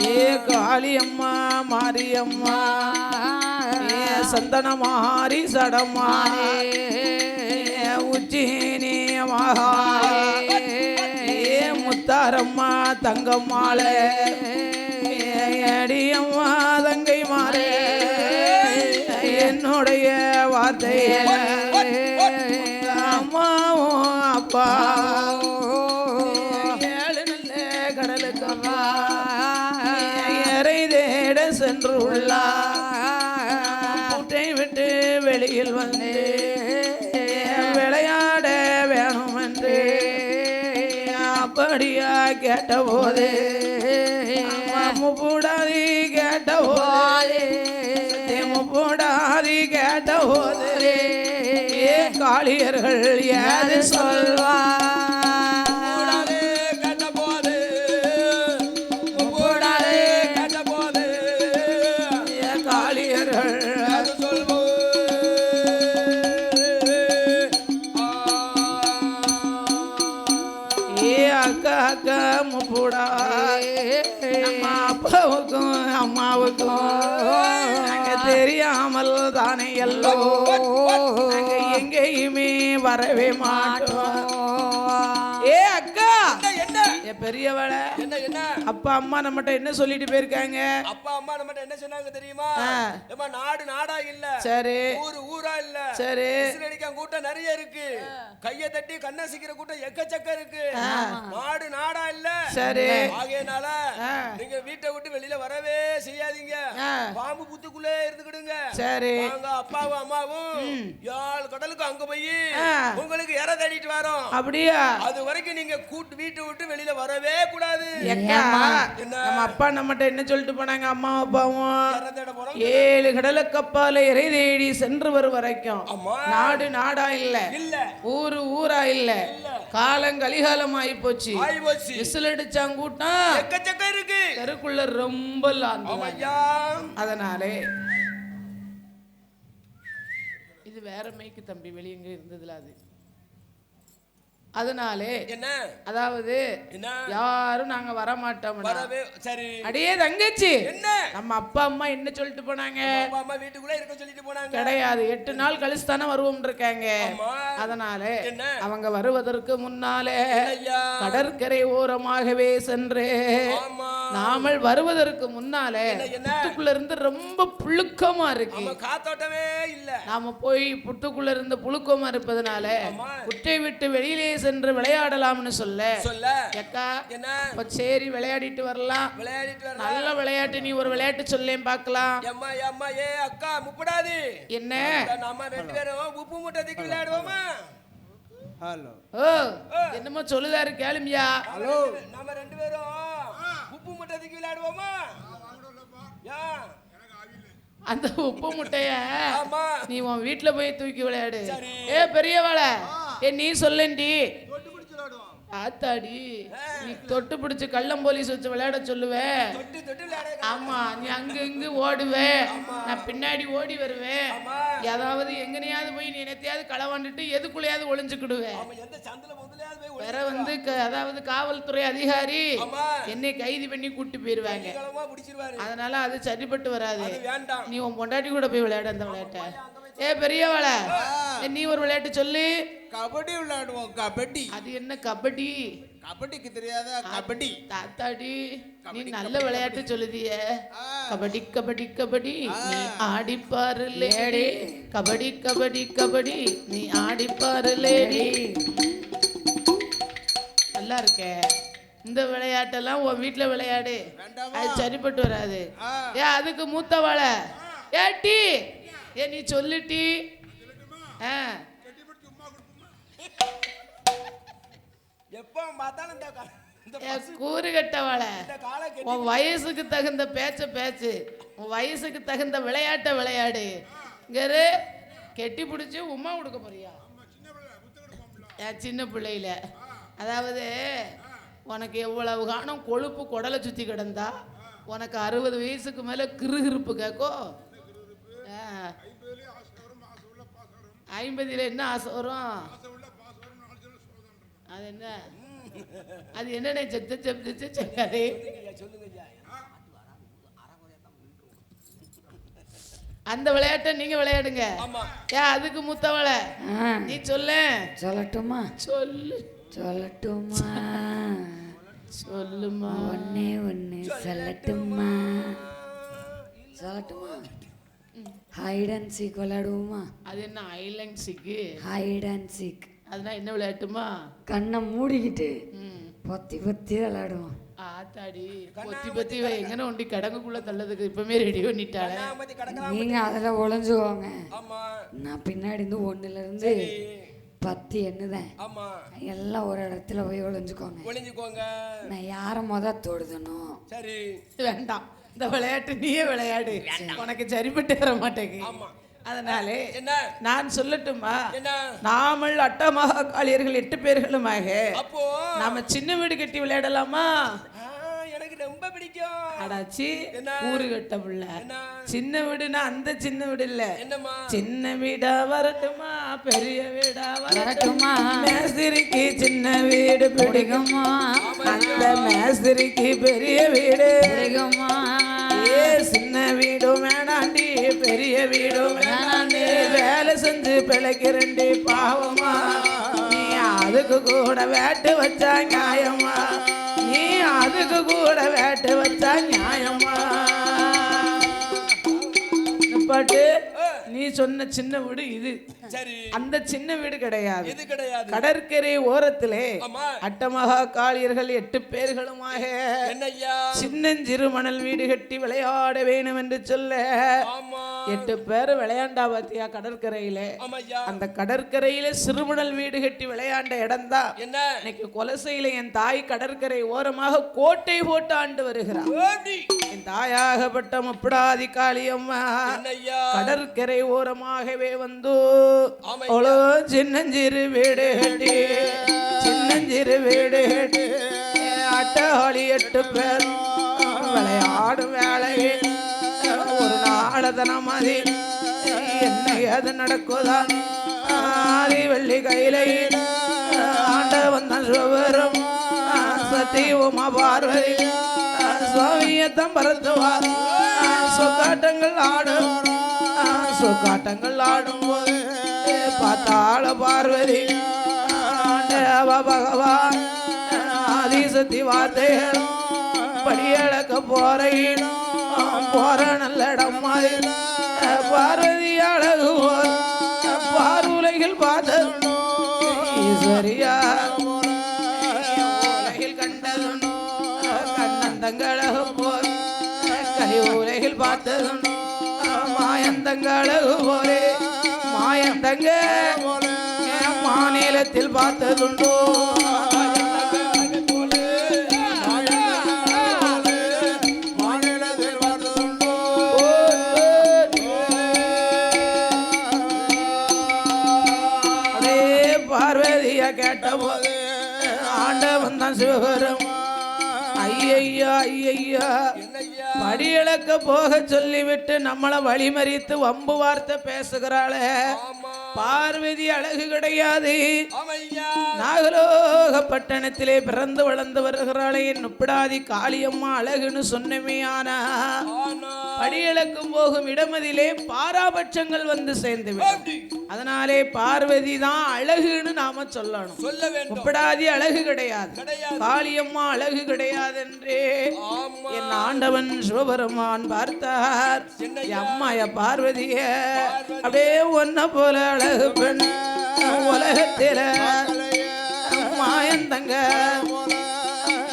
ஏ காளியம்மா மாரியம்மா, ஏ சந்தன மாரி சடம்மா, உச்சினி மகா, ஏ முத்தாரம்மா தங்கம்மாளே, அடியம்மா தங்கை மாறே, என்னுடைய வார்த்தை அம்மாவும் அப்பா 7 நல்ல கடலுக்கம்மா இறை தேட சென்று உள்ளாட்டை விட்டு வெளியில் வந்து விளையாட வேணும் என்று அப்படியா கேட்டபோது முப்பூடாதி கேட்ட போதே, முப்பூடாதி கேட்ட போதே ஏ காளியர்கள் ஏது சொல்வார்? கேட்ட போது முப்பூடாதி கேட்ட போது ஏ காளியர்கள் ஏது சொல்வோம்? ஏ அக்கா காக்க முப்புடா நம்ம அப்பாவுக்கும் அம்மாவுக்கும் நாங்க தெரியாமல் தானே எல்லோ நாங்க எங்கேயுமே வரவே மாட்டோம். ஏ அக்கா, என்ன ஏ பெரியவளை, என்ன அப்பா அம்மா நம்மகிட்ட என்ன சொல்லிட்டு போயிருக்காங்க? அப்பா அம்மா நம்மட்ட என்ன சொன்னாங்க தெரியுமா? ஏம்மா நாடு நாடா இல்ல, சரி ஊரு ஊரா இல்ல, சரி விசிலடிக்க கூட்டம் நிறைய இருக்கு, கைய தட்டி கண்ணை சிக்கிற கூட்டம் எக்கச்சக்க இருக்கு, நாடு நாடா இல்ல. சரி ஆகையனால நீங்க வீட்டை விட்டு வெளியில வரவே செய்யாதீங்க, பாம்பு புத்துக்குள்ளே இருந்துக்கிடுங்க. சரி நாங்க அப்பாவும் அம்மாவும் யாழ் கடலுக்கு அங்க போய் உங்களுக்கு இற தேடிட்டு வரோம். அப்படியா? அது வரைக்கும் நீங்க வீட்டை விட்டு வெளியில வரவே கூடாது. எக்கா, நம்ம அப்பா நம்மகிட்ட என்ன சொல்லிட்டு போனாங்க? அம்மா அப்பாவும் இற தேட போறோம். 7 கடலுக்கப்பால இறை தேடி சென்று வரும் வரைக்கும் நாடு நாடா இல்ல, ஊரு ஊரா இல்ல, காலம் கலிகாலம் ஆகி போச்சு, விசில் அடிச்சாங்க கூட்டம் எக்கச்சக்க இருக்கு, தெருக்குள்ள ரொம்ப அதனாலே இது வேற மைக்கு தம்பி, வெளியே எங்க இருந்ததுல அது. அதனாலே என்ன, அதாவது யாரும் நாங்க வர மாட்டோம். சரி அடியே தங்கச்சி, என்ன நம்ம அப்பா அம்மா என்ன சொல்லிட்டு போனாங்க? அப்பா அம்மா வீட்டுக்குள்ள இருக்க சொல்லிட்டு போனாங்க. கிடையாது, 8 நாள் கழிச்சு தானே வருவோம் இருக்காங்க. அதனால அவங்க வருவதற்கு முன்னாலே கடற்கரை ஓரமாகவே சென்று நாமல் வருவதற்கு முன்னாலே புத்துக்குள்ள இருந்து ரொம்ப புழுக்கமா இருக்கு, காத்தோட்டமே இல்ல, நாம போய் புத்துக்குள்ள இருந்து புழுக்கமா இருப்பதனால குட்டை விட்டு வெளியிலே சென்று விளையாடலாம்னு சொல்ல அக்கா, சரி விளையாடிட்டு வரலாம், நல்ல விளையாட்டு, நீ ஒரு விளையாட்டு சொல்லேன் பார்க்கலாம். அக்கா முப்படாது என்ன, நம்ம 2 பேரும் உப்பு மூட்டை தூக்கி விளையாடுவோமா? ஹலோ, ஓ என்னமோ சொல்லுதாரு கேளுமியா? ஹலோ, நம்ம 2 பேரும் உப்பு மூட்டை தூக்கி விளையாடுவோமா? அந்த உப்பு முட்டைய நீ உன் வீட்டுல போய் தூக்கி விளையாடு. ஏ பெரியவாளை, ஏ நீ சொல்லண்டி. ஆத்தாடி, நீ தொட்டு பிடிச்சு கள்ளம் போலீஸ் வச்சு விளையாட சொல்லுவேன். ஆமா, நீ அங்க இங்கு ஓடுவேன், நான் பின்னாடி ஓடி வருவேன், ஏதாவது எங்கனையாவது போய் நீ என்னத்தையாவது களவாண்டுட்டு எதுக்குள்ளையாவது ஒளிஞ்சுக்கிடுவேன். வேற வந்து அதாவது காவல்துறை அதிகாரி என்னை கைது பண்ணி கூட்டி போயிருவாங்க. அதனால அது சரிப்பட்டு வராது. நீ உன் பொண்டாட்டி கூட போய் விளையாட அந்த விளையாட்ட. ஏ பெரியவாளை, நீ ஒரு விளையாட்டு சொல்லு. கபடி விளையாடுவோம். கபடி. அது என்ன கபடி? கபடிக்கு தெரியாதா? கபடி. தாத்தாடி, நீ நல்ல விளையாட்டு சொல்லுதிய. கபடி கபடி கபடி நீ ஆடிப்பாரு லேடி, கபடி கபடி கபடி நீ ஆடிப்பாரு லேடி. நல்லா இருக்க. இந்த விளையாட்டெல்லாம் உன் வீட்டுல விளையாடு, அது சரிப்பட்டு வராது. ஏ அதுக்கு மூத்தவாளை, ஏட்டி, ஏ நீ சொல்லுட்டி. கூறு கட்டவாளை, உன் வயசுக்கு தகுந்த பேச்சு, உன் வயசுக்கு தகுந்த விளையாட்ட விளையாடு. இங்கரு கெட்டி பிடிச்சி உமா கொடுக்க போறியா? சின்ன பிள்ளையில, அதாவது உனக்கு எவ்வளவு காலம் கொழுப்பு குடலை சுத்தி கிடந்தா உனக்கு 60 வயசுக்கு மேல கிருகிருப்பு கேட்கும். 50 என்ன ஆசை வரும்? அது என்ன, அது என்னடே செக்காதே. அந்த விளையாட்டை நீங்க விளையாடுங்க. ஏன் அதுக்கு மூத்தவளை நீ சொல்ல. சொல்லட்டுமா? சொல்லு. சொல்லட்டுமா? சொல்லுமா. ஒண்ணு சொல்லட்டுமா? சொல்லட்டுமா? ஹைட் அண்ட் சீக் விளையாடுவோமா? அது என்ன ஐலண்ட் சீக்கு? ஹைட் அண்ட் சீக் அதெல்லாம் என்ன விளையாட்டுமா? கண்ணை மூடிக்கிட்டு பொத்தி பொத்தி விளையாடுவோம். ஆத்தாடி, பொத்தி பொத்தி எங்கன்னு ஒண்டி கடங்குக்குள்ள தள்ளதுக்கு இப்பவுமே ரெடி பண்ணிட்டாளே. நீங்க அதுல ஒளிஞ்சுவோங்க, நான் பின்னாடி இருந்து 1ல இருந்து 10 எண்ணுதேன், எல்லாம் ஒரு இடத்துல போய் ஒளிஞ்சுக்கோங்க. நான் யார தொடுதணும். சரி வேண்டாம், இந்த விளையாட்டு நீயே விளையாடு, உனக்கு சரிப்பட்டு வர மாட்டேங்க. அதனாலே நான் சொல்லட்டுமா? நாமல் அட்டமாக காளியர்கள் 8 பேர்களுமாக நாம சின்ன வீடு கட்டி விளையாடலாமா? எனக்கு ரொம்ப பிடிக்கும். அடாச்சி என்ன? ஊரு கட்ட புள்ள என்ன? சின்ன வீடுனா அந்த சின்ன வீடு இல்ல, என்னம்மா? சின்ன வீடா வரட்டுமா பெரிய வீடா வரட்டுமா? மேஸ்திரிக்கு சின்ன வீடு பிடிக்குமா, அந்த மேஸ்திரிக்கு பெரிய வீடு பிடிக்குமா? ஏ சின்ன வீடும் வேணாண்டி பெரிய வீடும் வேணாண்டி, வேலை செஞ்சு பிழைக்கிறண்டி பாவமா, நீ அதுக்கு கூட வேட்டு வச்சா நியாயமா, நீ அதுக்கு கூட வேட்டு வச்சா நியாயமா. பாட்டு நீ சொன்ன சின்ன வீடு இது, சரி. அந்த சின்ன வீடு கிடையாது. இது கிடையாது. கடற்கரை ஓரத்திலே ஆமா. அட்டமகா காளியர்கள் 8 பேர்களுமாக என்னய்யா? சின்னஞ்சிறு மணல் வீடு கட்டி விளையாட வேணும் என்று சொல்ல ஆமா. 8 பேர் விளையாண்டா பாத்தியா கடற்கரையில. ஆமாய்யா. அந்த கடற்கரையில சிறுமணல் வீடு கட்டி விளையாண்ட இடம்தான் என்ன? இன்னைக்கு கொலசையில என் தாய் கடற்கரை ஓரமாக கோட்டை போட்டு ஆண்டு வருகிறார். ஓடி. என் தாயாகப்பட்ட முப்படாதி காளியம்மா என்னய்யா? கடற்கரை ஓரமாகவே வந்து ஆமையா. அவ்வளோ சின்னஞ்சிறு வீடு கட்டி, சின்னஞ்சிறு வீடு கட்டி அட்டகாளி 8 பேர் விளையாடும் வேலையே ஒரு நாளதனம் அது என்ன ஏது நடக்குதான் ஆதி வெள்ளி கையில ஆண்டவன் தான் சுவரும் சத்தி உமா பார்வதி சுவாமியத்தம் பரத்துவார் சொக்காட்டங்கள் ஆடும், சொக்காட்டங்கள் ஆடும் போது பார்த்தாள பார்வதி ஆண்டவ பகவான் ஆதிசக்தி வார்த்தைகள் படியளக்க போறேன் போற நல்ல இடம் மாதிரி பார்வதி அழகு போல் பார்வுலைகள் பார்த்த ஈஸ்வரியா உலகில் கண்டதும் கண்ணந்தங்களகு போல் கை உலகில் பார்த்ததும் மாயந்தங்களகு போலே மாயந்தங்க மாநிலத்தில் பார்த்ததுண்டோ அதே பார்வதியா கேட்ட போது ஆண்டவன் தான் சிவகரம் ஐயையா ஐயையா என்னய்யா? படியளக்க போக சொல்லிவிட்டு நம்மளை வழிமறித்து வம்பு வார்த்தை பேசுகிறாளே ஆமா. பார்வதி அழகு கிடையாது. ஆமையா. நாகலோக பட்டணத்திலே பிறந்து வளர்ந்து வருகிறாளே என் நுப்பிடாதி காளியம்மா அழகுன்னு சொன்னமே. ஆனா ஆனா. படியளக்கும் போகும் இடமதிலே பாராபட்சங்கள் வந்து சேர்ந்து ஓடி. அதனாலே பார்வதி தான் அழகுன்னு நாம சொல்லணும். சொல்ல வேண்டும். முப்படாதி அழகு கிடையாது, கிடையாது. காளியம்மா அழகு கிடையாது என்றே ஆமா. என் ஆண்டவன் சிவபெருமான் பார்த்தார். என்னய்யா? அம்மாய பார்வதிய அப்படியே ஒன்ன போல அழகு பெண் உலகத்தில மாயந்தங்க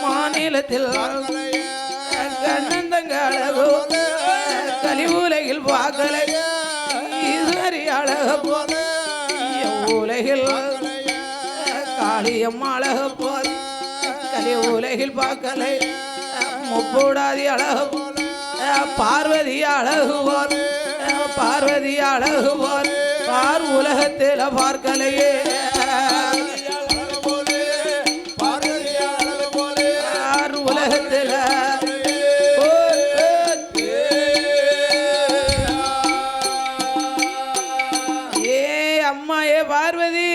மாநிலத்தில் கண்ணந்தங்க அழகு கலி உலகில் பார்க்கலை ஈஸ்வரி அழகு போல உலகில் காளியம்மா அழகு போல் கலி உலகில் பார்க்கலை முப்பூடாதி அழகு போல் பார்வதி அழகு போல் பார்வதி அழகு போல் பார் உலகத்தில பார்க்கலையே பார் உலகத்தில ஏ அம்மா ஏ பார்வதி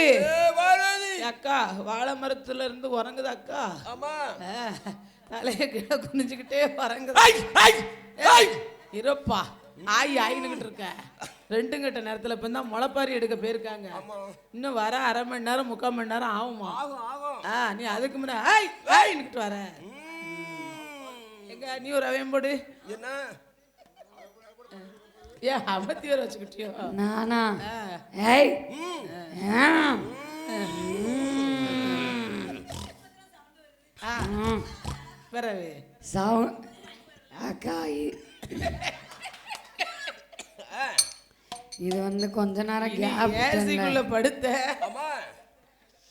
பார்வதி. அக்கா வாழை மரத்துல இருந்து உறங்குது அக்கா. ஆமா. தலைய கீழே குனிஞ்சுக்கிட்டே உறங்குது. இருப்பா ஆய் ஆயின்னுகிட்டு இருக்க 2 கட்ட நேரத்துல இப்ப தான் முளைப்பாரி எடுக்க போயிருக்காங்க. இன்னும் வர அரை மணி நேரம் 3/4 மணி நேரம் ஆகுமா? நீ அதுக்கு முன்ன ஆய் ஆயின்னுகிட்டு வர எங்க நீ ஒரு அவன் போடு. என்ன? ஏன் அவத்தி வர வச்சுக்கிட்டியோ? நானா? ஏய் வரவே சவுண்ட் அக்கா இது வந்து கொஞ்ச நேரம் கேப் ஏசிக்குள்ள படுத்த ஆமா.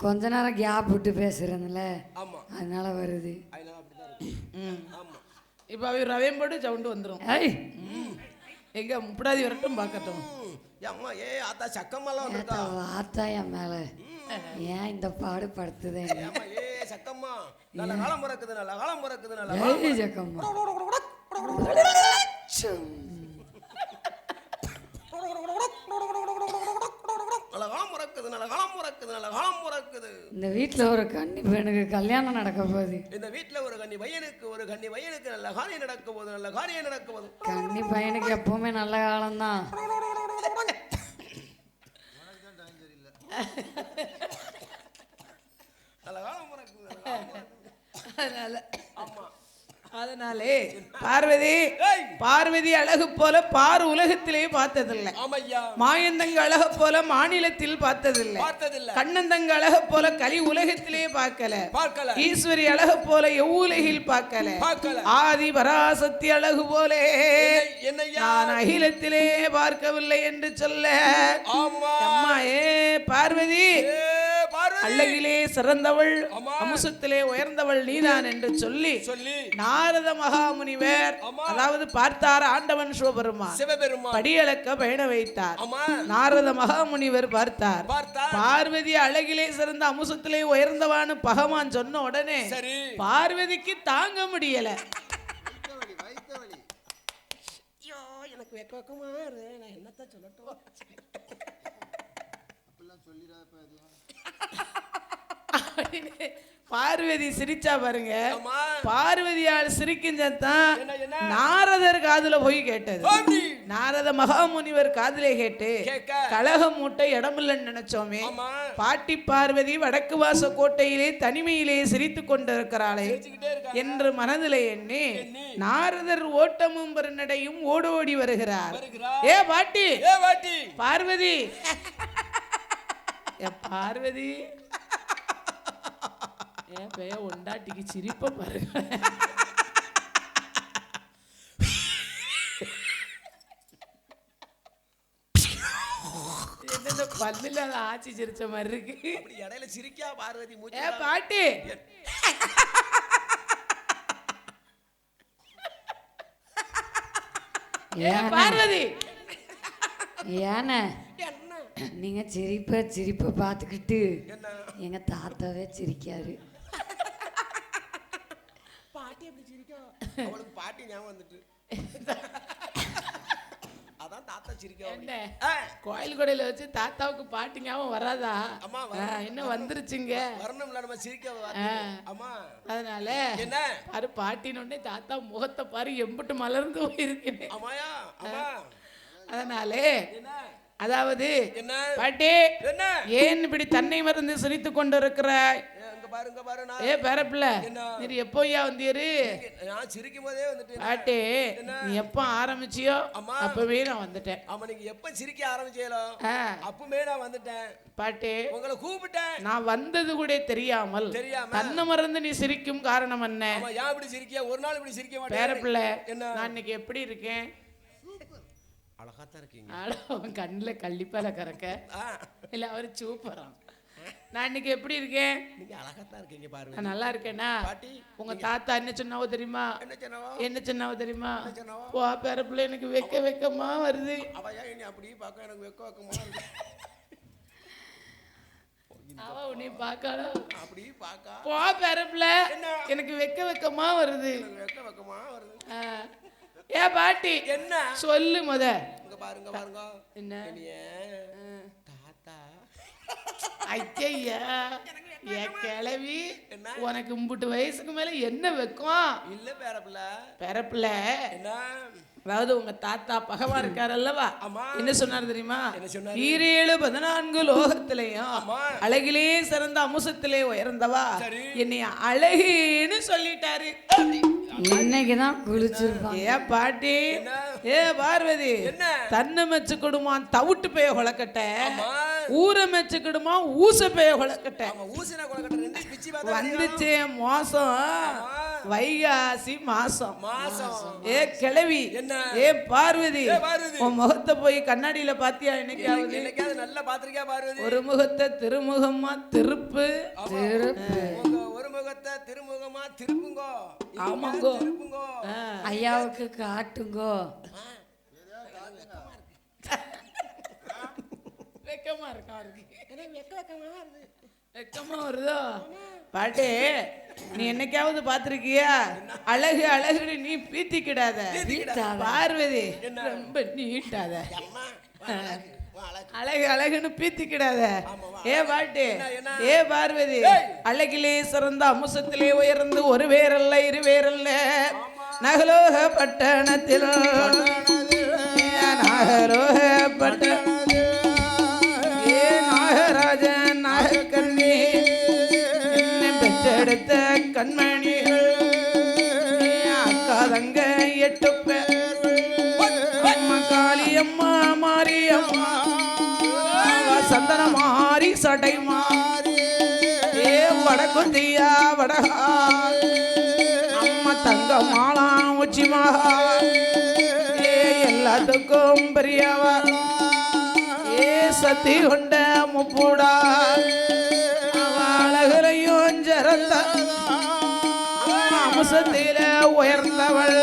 கொஞ்ச நேரம் கேப் விட்டு பேசுறதுல ஆமா. அதனால வருது. அதனால அப்படிதான் இருக்கும். ஆமா. இப்ப அவ ரவையும் போட்டு சவுண்டு வந்துடும். ஏய் எங்க முப்படாதி வரட்டும் பார்க்கட்டும். அம்மா ஏ ஆத்தா சக்கம்மாலாம் வந்துட்டா. வாத்தா என் மேல ஏன் இந்த பாடு படுத்துதே? அம்மா ஏ சக்கம்மா நல்ல காலம் பிறக்குது நல்ல காலம் பிறக்குது நல்ல ஏய் ஜக்கம்மா நல்ல காலம் பிறக்குது நல்ல காலம் பிறக்குது நல்ல காலம் பிறக்குது. இந்த வீட்ல ஒரு கன்னி பெண்ணுக்கு கல்யாணம் நடக்க போகுது. இந்த வீட்டுல ஒரு கன்னி பையனுக்கு நல்ல காரியம் நடக்க போகுது நல்ல காரியம் நடக்க போகுது. கன்னி பையனுக்கு எப்பவுமே நல்ல காலம்தான். நல்ல காலம் பிறக்குது நல்ல காலம் பிறக்குது. அதனாலே பார்வதி அழகு போல பார் உலகத்திலே பார்த்ததில்லை. மாயந்தங்க அழக போல மாநிலத்தில் பார்த்ததில்லை. கண்ணந்தங்க அழக போல கலி உலகத்திலே பார்க்கல. ஈஸ்வரி அழக போல எவ்வுலகில் பார்க்கல. ஆதி பராசக்தி அழகு போல நான் அகிலத்திலே பார்க்கவில்லை என்று சொல்ல அம்மாயே பார்வதி அழகிலே சிறந்தவள் அம்சத்திலே உயர்ந்தவள் நீதான் என்று சொல்லி நாரத மகாமுனிவர் அதாவது பார்த்தார் ஆண்டவன் சிவபெருமான் படியளக்க பயண வைத்தார். நாரத மகாமுனிவர் பார்த்தார் பார்வதி அழகிலே சிறந்த அம்சத்திலே உயர்ந்தவான்னு பகவான் சொன்ன உடனே பார்வதிக்கு தாங்க முடியல. எனக்கு வெக்கமா நான் என்னத்த சொல்லட்டும் பார்வதி சிரிச்சா பாருங்க. பார்வதியால் சிரிக்கின்றதான் நாரதர் காதுல போய் கேட்டது. நாரத மகாமுனிவர் காதுல கேட்டு கலகம் மூட்டை இடமில்லைன்னு நினைச்சோமே. பாட்டி பார்வதி வடக்கு வாச கோட்டையிலே தனிமையிலே சிரித்து கொண்டிருக்கிறாளே என்று மனதிலே எண்ணி நாரதர் ஓட்டமும் பெருநடையும் ஓடோடி வருகிறார். ஏ பாட்டி பார்வதி பார்வதி ஏன் பைய ஒண்டாட்டிக்கு சிரிப்ப பாருங்க. என்ன பல்லுல ஆச்சி சிரிச்ச மாதிரி இருக்கு. இடையில சிரிக்கா பார்வதி ஏ பாட்டி பார்வதி ஏன நீங்க சிரிப்ப பார்த்துக்கிட்டு எங்க தாத்தாவே சிரிக்காரு. பாட்டி அப்படி சிரிக்கா அவளுக்கு பாட்டி ஞாபகம் வந்துட்டு அதான் தாத்தா சிரிக்கா. கோயில் கொடையில வச்சு தாத்தாவுக்கு பாட்டி ஞாபகம் வராதா? இன்னும் வந்துருச்சுங்க வரணும்ல நம்ம சிரிக்க. அதனால என்ன பாரு பாட்டின்னு உடனே தாத்தா முகத்தை பாரு எம்பிட்டு மலர்ந்து போயிருக்கேன். அதனாலே அதாவது பாட்டி ஏன் இப்படி தன்னை மறந்து சிரித்து கொண்டிருக்கிற? ஏ பேரப்பிள்ள நீ எப்போயா வந்தியரு? நான் சிரிக்கும் போதே வந்துட்டேன். பாட்டி நீ எப்ப ஆரம்பிச்சியோ அப்பவே நான் வந்துட்டேன். ஆமா நீங்க எப்ப சிரிக்க ஆரம்பிச்சீங்களோ அப்பவே நான் வந்துட்டேன். பாட்டி உங்களை கூப்பிட்டேன். நான் வந்தது கூட தெரியாமல் தன்னை மறந்து நீ சிரிக்கும் காரணம் என்ன? ஏன் இப்படி சிரிக்க? ஒரு நாள் இப்படி சிரிக்க மாட்டேன். பேரப்பிள்ள நான் இன்னைக்கு எப்படி இருக்கேன்? அழகாத்தான் இருக்கீங்க. கண்ணுல கள்ளிப்பால கறக்க இல்ல அவரு சூப்பரான். நான் இன்னைக்கு எப்படி இருக்கேன்? நீங்க அழகாத்தான் இருக்கீங்க பாருங்க. நான் நல்லா இருக்கேனா? உங்க தாத்தா என்ன சொன்னாவோ தெரியுமா? என்ன சொன்னாவோ தெரியுமா? போ பேரப்பிள்ளை எனக்கு வெக்கமா வருது. அவயா நீ அப்படியே பார்க்க எனக்கு வெக்கமா வருது. அவ உன்னை பார்க்கல அப்படியே பார்க்க போ பேரப்பிள்ளை எனக்கு வெக்கமா வருது. வெக்கமா வருது. ஏ பாட்டி என்ன சொல்லு முத. பாருங்க என்ன தாத்தா ஐயா ஏ கிளவி உனக்கு 30 வயசுக்கு மேல என்ன வெக்கம்? இல்ல பேரப்பிள்ள அதாவது உங்க தாத்தா பகவான் இருக்காரு அல்லவா? என்ன சொன்னார் தெரியுமா? 14 லோகத்திலையும் அழகிலே சிறந்த அம்சத்திலே உயர்ந்தவா என்னை அழகுன்னு சொல்லிட்டாரு. இன்னைக்குதான் குளிச்சிருப்பாங்க. ஏ பாட்டி ஏ பார்வதி தன்னை மெச்சுக்கிடுமான் தவிட்டு பேய கொலக்கட்ட ஊரை மெச்சுக்கிடுமா ஊச பேய கொலக்கட்ட வந்துச்சே மோசம் வைகாசி மாசம். ஏ கிழவி ஏ பார்வதி உன் முகத்தை போய் கண்ணாடியில பாத்தியா? என்னைக்காவது நல்லா பாத்திருக்கியா பார்வதி? ஒரு முகத்தை திருமுகமா திருப்பு ஒரு முகத்தை திருமுகமா திருப்புங்கோ. ஆமாங்கோ ஐயாவுக்கு காட்டுங்கோ. வெக்கமா இருக்கா? வெக்கமா இருக்கு. வெக்கமா வருதோ பாட்டே? நீ என்னைக்காவது பாத்திருக்கியா? அழகு அழகுன்னு நீ பீத்திக்கிடாத பார்வதி, ரொம்ப நீட்டாத. அழகு அழகுன்னு பீத்திக்கிடாத. ஏ பாட்டு, ஏ பார்வதி, அழகிலே சிறந்த அம்சத்திலே உயர்ந்து ஒரு வேரல்ல இரு வேரல்ல நகலோக பட்டணத்தில் நகலோக பட்டணத்தில் ஏ நாகராஜன் நாகக்கண்ணி பெற்றெடுத்த கண்மணிகள் அக்கா தங்க 8 பேர் காளியம்மா மாரியம்மா சந்தன மாறி சடை மாறி ஏ வடக்குந்தியா வடகா அம்மா தங்க மாலா உச்சி மகா ஏ எல்லாத்துக்கும் பெரியவா ஏ சத்தி கொண்ட முப்பூடா அழகரையும் ஜரந்த அம்சத்தில உயர்ந்தவள்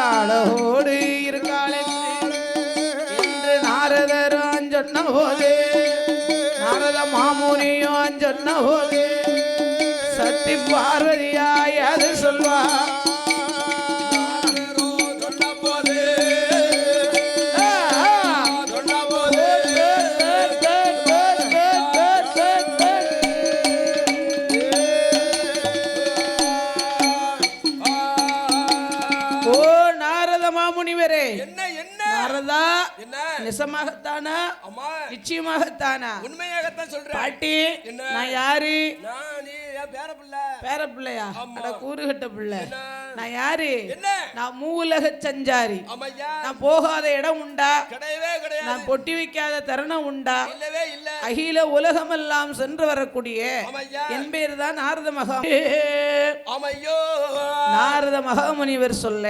அழகோடு இருக்காள் என்று நாரதரும் சொன்ன போது, நாரத மாமுனியும் சொன்ன போது சக்தி பார்வதியாய் அது சொல்வா. மாமுனிவரே, நாரதா, நிசமாகத்தானா? நிச்சயமாகத்தானா? உண்மையாகத்தான் சொல்றேன் பாட்டி. நான் யாரு? பேரப்பிள்ளையா? அட கூறுகட்ட பிள்ளை. நான் யாரு? நான் மூவுலக சஞ்சாரி. நான் போகாத இடம் உண்டா? கிடையவே கிடையாது. நான் பொட்டி வைக்காத தருணம் உண்டா? இல்லவே இல்ல. அகில உலகமெல்லாம் சென்று வரக்கூடிய என் பேர் தான் நாரத மகா. நாரத மகாமுனிவர் சொல்ல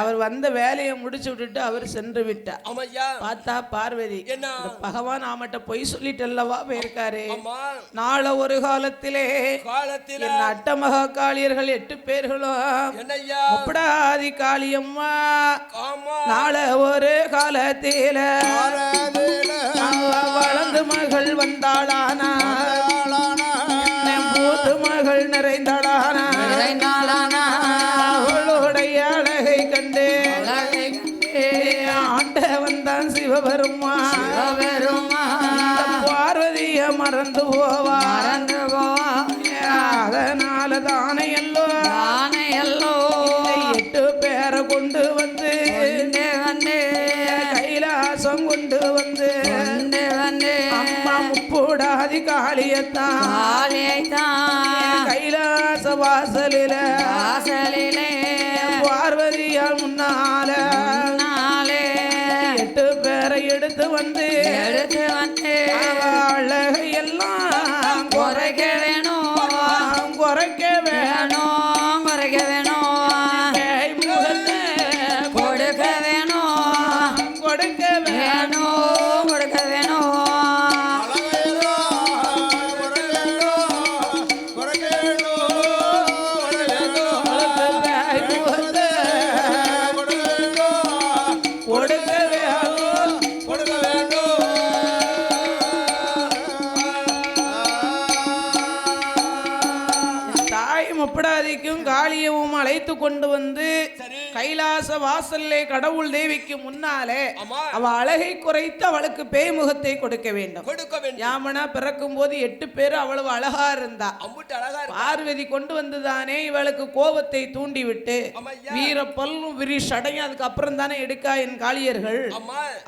அவர் வந்த வேலையை முடிச்சு விட்டுட்டு அவர் சென்று விட்டார். பார்த்தா பார்வதி, பகவான் ஆமட்ட பொய் சொல்லிட்டு அல்லவா போயிருக்காரு. நாள ஒரு காலத்திலே என் அட்டமகா காளியர்கள் 8 பேர்களும் முப்படாதி காளியம்மா நாள ஒரு காலத்தில வளர்ந்து மகள் வந்தாளானா, மூத்து மகள் நிறைந்தாளானா, அவளுடைய அழகை கண்டு ஆண்ட வந்தான் சிவபெருமா. பார்வதிய மறந்து போவா, அதனால தானே எல்லோ 8 பேரை கொண்டு வந்து கைலாசம் கொண்டு வந்து அம்மா முப்பூடாதி காளியத்தான் கைலாச வாசலில பார்வதியால் முன்னால 8 பேரை எடுத்து வந்து அழகை எல்லாம் குறைக்க வேணும், குறைக்க வேணும், குறைக்க வேணும், கொடுக்க வேணும், கொடுக்க வேணும், கொடுக்க வேணும். முப்படாதிக்கும் காளியவும் அழைத்து கொண்டு வந்து கைலாச வாசல்லே கடவுள் தேவிக்கு முன்னாலே அவ அழகை குறைத்து அவளுக்கு பேய்முகத்தை கொடுக்க வேண்டும். யாமனா பிறக்கும் போது 8 பேர் அவ்வளவு அழகா இருந்தா. பார்வதி கொண்டு வந்துதானே இவளுக்கு கோபத்தை தூண்டி விட்டு வீர பல்லும் விரி சடையும் அதுக்கு அப்புறம் தானே எடுக்கா என் காளியர்கள்.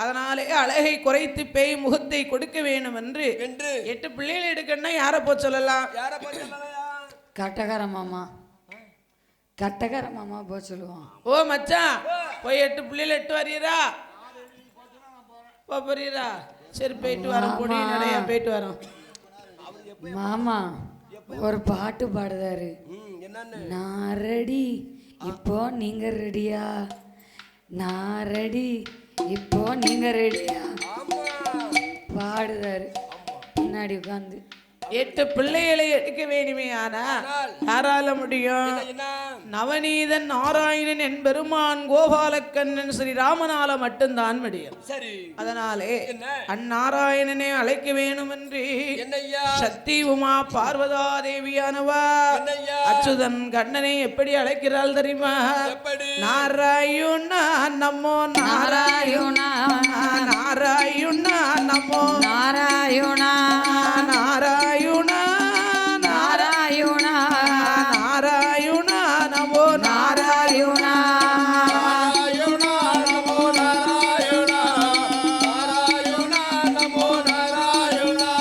அதனாலே அழகை குறைத்து பேய் முகத்தை கொடுக்க வேண்டும் என்று 8 பிள்ளைகள் எடுக்கணும்னா யாரை போ சொல்லலாம்? கட்டகார மாமா, கட்டகார மாமா போ சொல்லுவோம். ஓ மச்சான், போய் 8 பிள்ளைகள் 8 வரீரா? போறீரா? சரி போயிட்டு வரோம், பொடி நடையா போயிட்டு வரோம். மாமா ஒரு பாட்டு பாடுதாரு, நான் ரெடி இப்போ நீங்க ரெடியா, நான் ரெடி இப்போ நீங்க ரெடியா பாடுதாரு பின்னாடி உட்காந்து. 8 பிள்ளைகளை எடுக்க வேணுமே, ஆனா யாரால முடியும்? நவநீதன் நாராயணன் என் பெருமான் கோபாலக்கண்ணன் ஸ்ரீராமனால மட்டும்தான் முடியும். சரி, அதனாலே என்ன? அந்நாராயணனை அழைக்க வேணும் என்று என்னய்யா? சக்தி உமா பார்வதா தேவியானவா என்னய்யா? அச்சுதன் கண்ணனை எப்படி அழைக்கிறாள் தெரியுமா? எப்படி? நாராயணா நமோ நாராயணா நாராயணா நமோ நாராயணா நாராயணா நாராயணா நாராயணா நமோ நாராயணா நாராயணா நமோ நாராயணா, நாராயணா நமோ நாராயணா,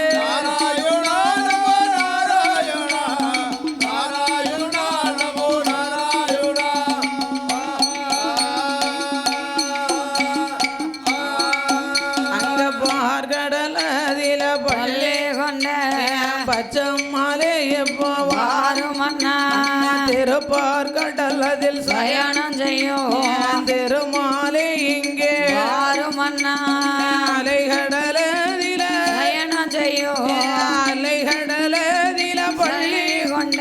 நாராயணா நமோ நாராயணா, நாராயணா நமோ நாராயணா. அங்க பார்கடலதில பள்ளி பள்ளி கொண்ட பச்சம்மாலே எப்போ வாருமன்னா திருப்பார்கடலதில் சயனம் செய்யும் திருமாலே இங்கே வாருமன்னா அலைகடலதில சயனம் செய்யும் அலைகடலதில பள்ளி கொண்ட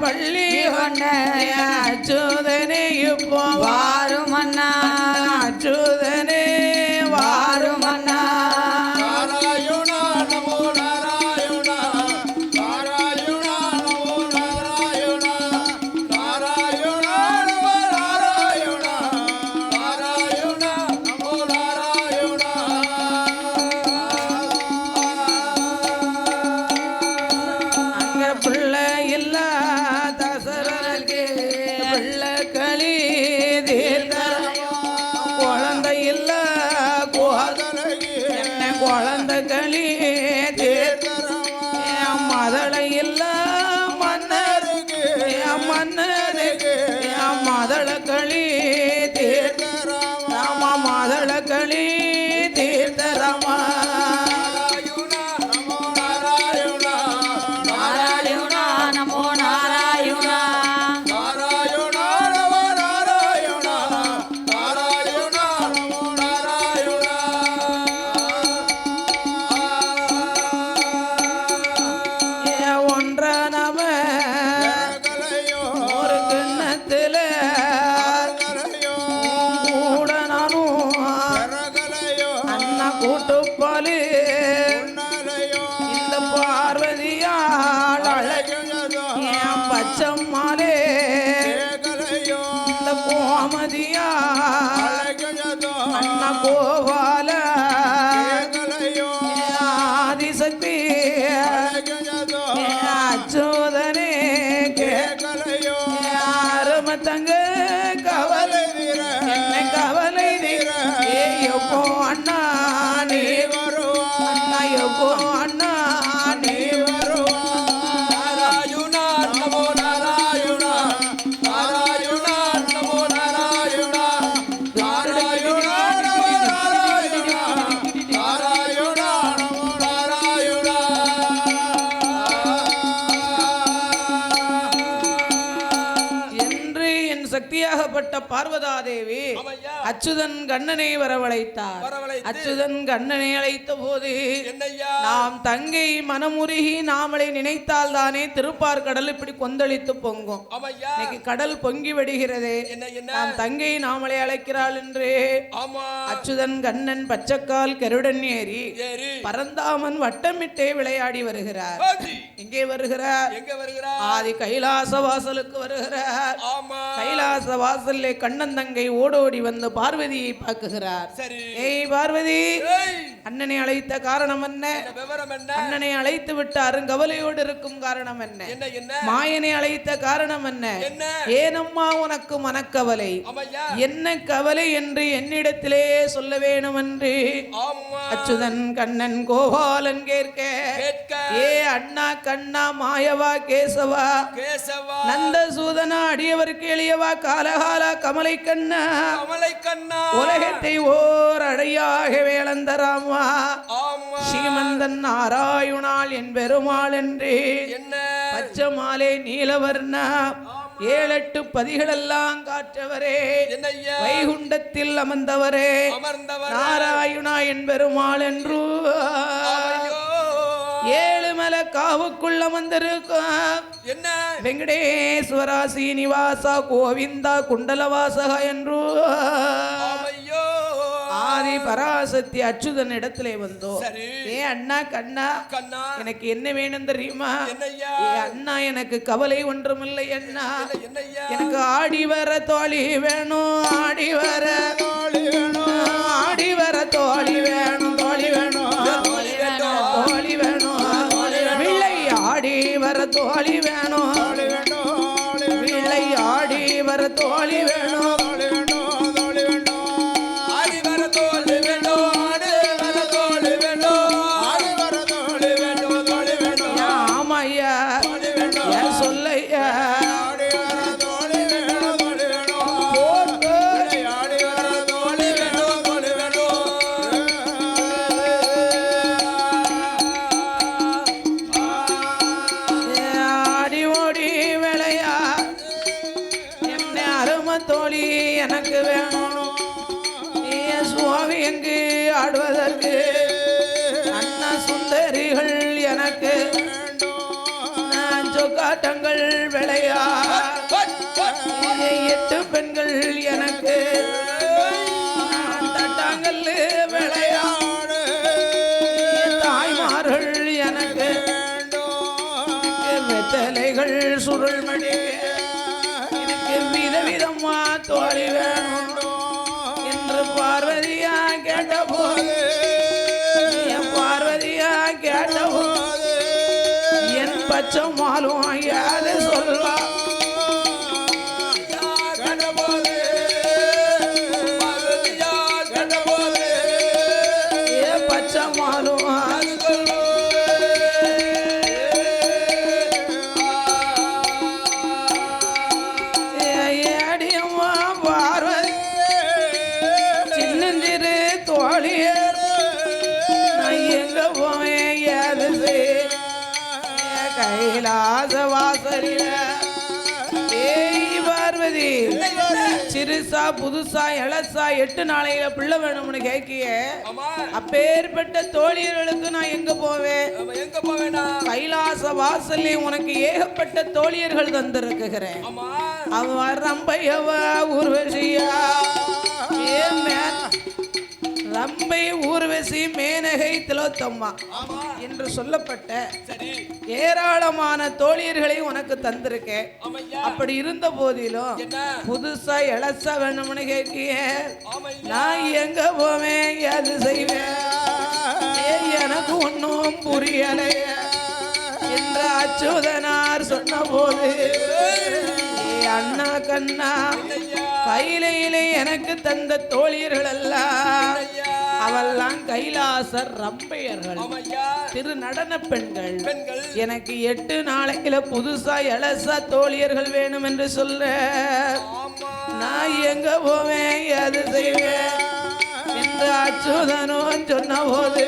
பள்ளி கொண்ட அச்சுதனே இப்போ வாருமன்னா அச்சுதனே வாருமன்னா நாராயணா நமோ நாராயணா, நாராயணா நமோ நாராயணா, நாராயணா நமோ நாராயணா, நாராயணா நமோ நாராயணா. அங்க பிள்ளை இல்ல தசரருக்கு பிள்ளை களி தீர்த்தரம் குழந்தை இல்ல என்ன குழந்தை களி தீர்த்தரம் மதளை இல்ல மன்னருக்கு மன்னருக்கு மதள களி தீர்த்தரமா மதள களி தீர்த்தரமா நாராயணா நமோ நாராயணா நாராயணா நமோ நாராயணா, நாராயணா நமோ நாராயணா. ஒன்ற நம ஒரு கிண்ணத்துல கூட நானும் அண்ணா கூட்டுப்பாலு இந்த பார்வதியாள் அழகிய பச்சம்மாலே இந்த கோமதியாள் அண்ணா கோபால ஆதிசக்தி அச்சோதனே அரும தங்க கவலை என்ன கவலை எப்போ அண்ணா நீ அண்ணா எப்போ அண்ணா நீ நாராயணா நமோ நாராயணா, நாராயணா நமோ நாராயணா, நாராயணா நமோ நாராயணா, நாராயணா நமோ நாராயணா. என்று என் சக்தியாகப்பட்ட பார்வதாதேவி ஆமையா. அச்சுதன் கண்ணனை வரவழைத்தார். வரவழைத்து. அச்சுதன் கண்ணனை அழைத்த போது என்னய்யா? நாம் தங்கை மனமுருகி நாமளை நினைத்தால் தானே திருப்பார்கடல் இப்படி கொந்தளித்து பொங்கும். ஆமையா. இன்னைக்கு கடல் பொங்கி விடுகிறது. என்ன என்ன? நாம் தங்கை நாமளை அழைக்கிறாள் என்று ஆமா. அச்சுதன் கண்ணன் பச்சைக்கால் கருடன் ஏறி ஏறி பரந்தாமன் வட்டமிட்டே விளையாடி வருகிறார். ஆதி. எங்கே வருகிறார்? எங்க வருகிறார்? ஆதி கைலாச வாசலுக்கு வருகிறார். ஆமா. கைலாச வாசல்லே கண்ணன் தங்கை ஓடோடி வந்து பார்வதியை பார்க்குகிறார். சரி. ஏய் பார்வதி, ஏய், அண்ணனை அழைத்த காரணம் என்ன? இந்த விவரம் என்ன? அண்ணனை அழைத்து விட்டு அருங்கவலையோடு இருக்கும் காரணம் என்ன? என்ன என்ன? மாயனை அழைத்த காரணம் என்ன? என்ன? ஏனம்மா உனக்கு மனக்கவலை? ஆமையா. என்ன கவலை என்று என்னிடத்திலே சொல்ல வேணும் என்று ஆமா. அச்சுதன் கண்ணன் கோபாலன் கேட்க, கேட்க. ஏ அண்ணா கண்ணா மாயவா கேசவா கேசவா. நந்தசூதனா அடியவருக்கு எளியவா காலகால கமலை கண்ணா கமலை கண்ணா. உலகத்தை ஓர் அடையாக வேளந்தராமா ஆமா. ஸ்ரீமந்தன் நாராயணாள் என் பெருமாள் என்று என்ன? பச்சமாலே நீலவர்ணா 7-8 பதிகளெல்லாம் காற்றவரே, என்னய்யா? வைகுண்டத்தில் அமர்ந்தவரே, அமர்ந்தவர் நாராயணா என் பெருமாள் என்று ஐயோ, ஏழுமலை காவுக்குள்ள வந்திருக்கும் என்ன வெங்கடேஸ்வரா சீனிவாசா கோவிந்தா குண்டலவாசக என்று ஐயோ ஆதி பராசக்தி அச்சுதன் இடத்திலே வந்தோம். சரி. ஏ அண்ணா கண்ணா கண்ணா எனக்கு என்ன வேணும் தெரியுமா? என்னய்யா? ஏ அண்ணா எனக்கு கவலை ஒன்றுமில்லை அண்ணா. என்னய்யா? எனக்கு ஆடி வர தோழி வேணும், ஆடி வர தோழி வேணும், ஆடி வர தோழி வேணும், தோழி வேணும், தோழி வேணும், பிள்ளை ஆடி வர தோழி வேணும், பிள்ளை ஆடி வர தோழி வேணும், ஆடி வர தோழி வேணும், ஆடி வர தோழி வேணும், ஆடி வர தோழி வேணும், தோழி வேணும். ஆமா ஐயா, ஏன் சொல்லையா? ஆடி வர தோழி வேணும், தோழி வேணும், போட்டு ஆடி வர தோழி வேணும், தோழி வேணும். ஆடி ஓடி விளையா என்ன அருமை தோழி எனக்கு வேணும். என் சுவாமி எங்கு ஆடுவதற்கு அண்ணா சுந்தரிகள் எனக்கு நான் சொக்காட்டங்கள் விளையா 8 பெண்கள் எனக்கு நான் தட்டாங்கல் விளையாடு தாய்மார்கள் எனக்கு வெத்தலைகள் சுருள்மணி எனக்கு விதவிதமா தோழி வேணும் என்று பார்வதியா கேட்டபோது, என் பார்வதியா கேட்டபோது என் பச்சை மாலும் யாது சொல்வா? கண்டபோது பார்வதியா கண்டபோது என் பச்சை மாலும் ஏடியம்மா பார்வதி சின்னஞ்சிறு தோழியர் நான் எங்க போவேன் ஏது கைலாச வாசலில ஏய் பார்வதி சிறுசா புதுசா இளசா 8 நாளையில பிள்ளை வேணும்னு கேட்கிய ஆமா அப்பேற்பட்ட தோழியர்களுக்கு நான் எங்க போவேன்? அவன் எங்க போவேனா? கைலாச வாசல்ல உனக்கு ஏகப்பட்ட தோழியர்கள் தந்திருக்கிறேன். ஆமா அவ ரம்பையவ ஊர்வசியா ரம்பை ஊர்வசி மேனகை திலோத்தம்மா என்று சொல்லப்பட்ட சரி ஏராளமான தோழியர்களை உனக்கு தந்திருக்கேன். ஆமையா அப்படி இருந்த போதிலும் என்ன? புதுசா இளசா வேணும்னு கேட்கிய ஆமையா நான் எங்க போவேன் எது செய்வேன்? எனக்கு ஒன்றும் புரியலைய என்று அச்சுதனார் சொன்ன போது அண்ணா கண்ணா கையிலே எனக்கு தந்த தோழியர்கள் எல்லாம் அவெல்லாம் கைலாசர் ரம்பையர்கள் ஆமையா திரு நடன பெண்கள். பெண்கள் எனக்கு 8 நாளைக்குல புதுசா இளசா தோழியர்கள் வேணும் என்று சொல்ல ஆமா நான் எங்க போவேன் எது செய்வேன் என்று அச்சுதனும் சொன்ன போது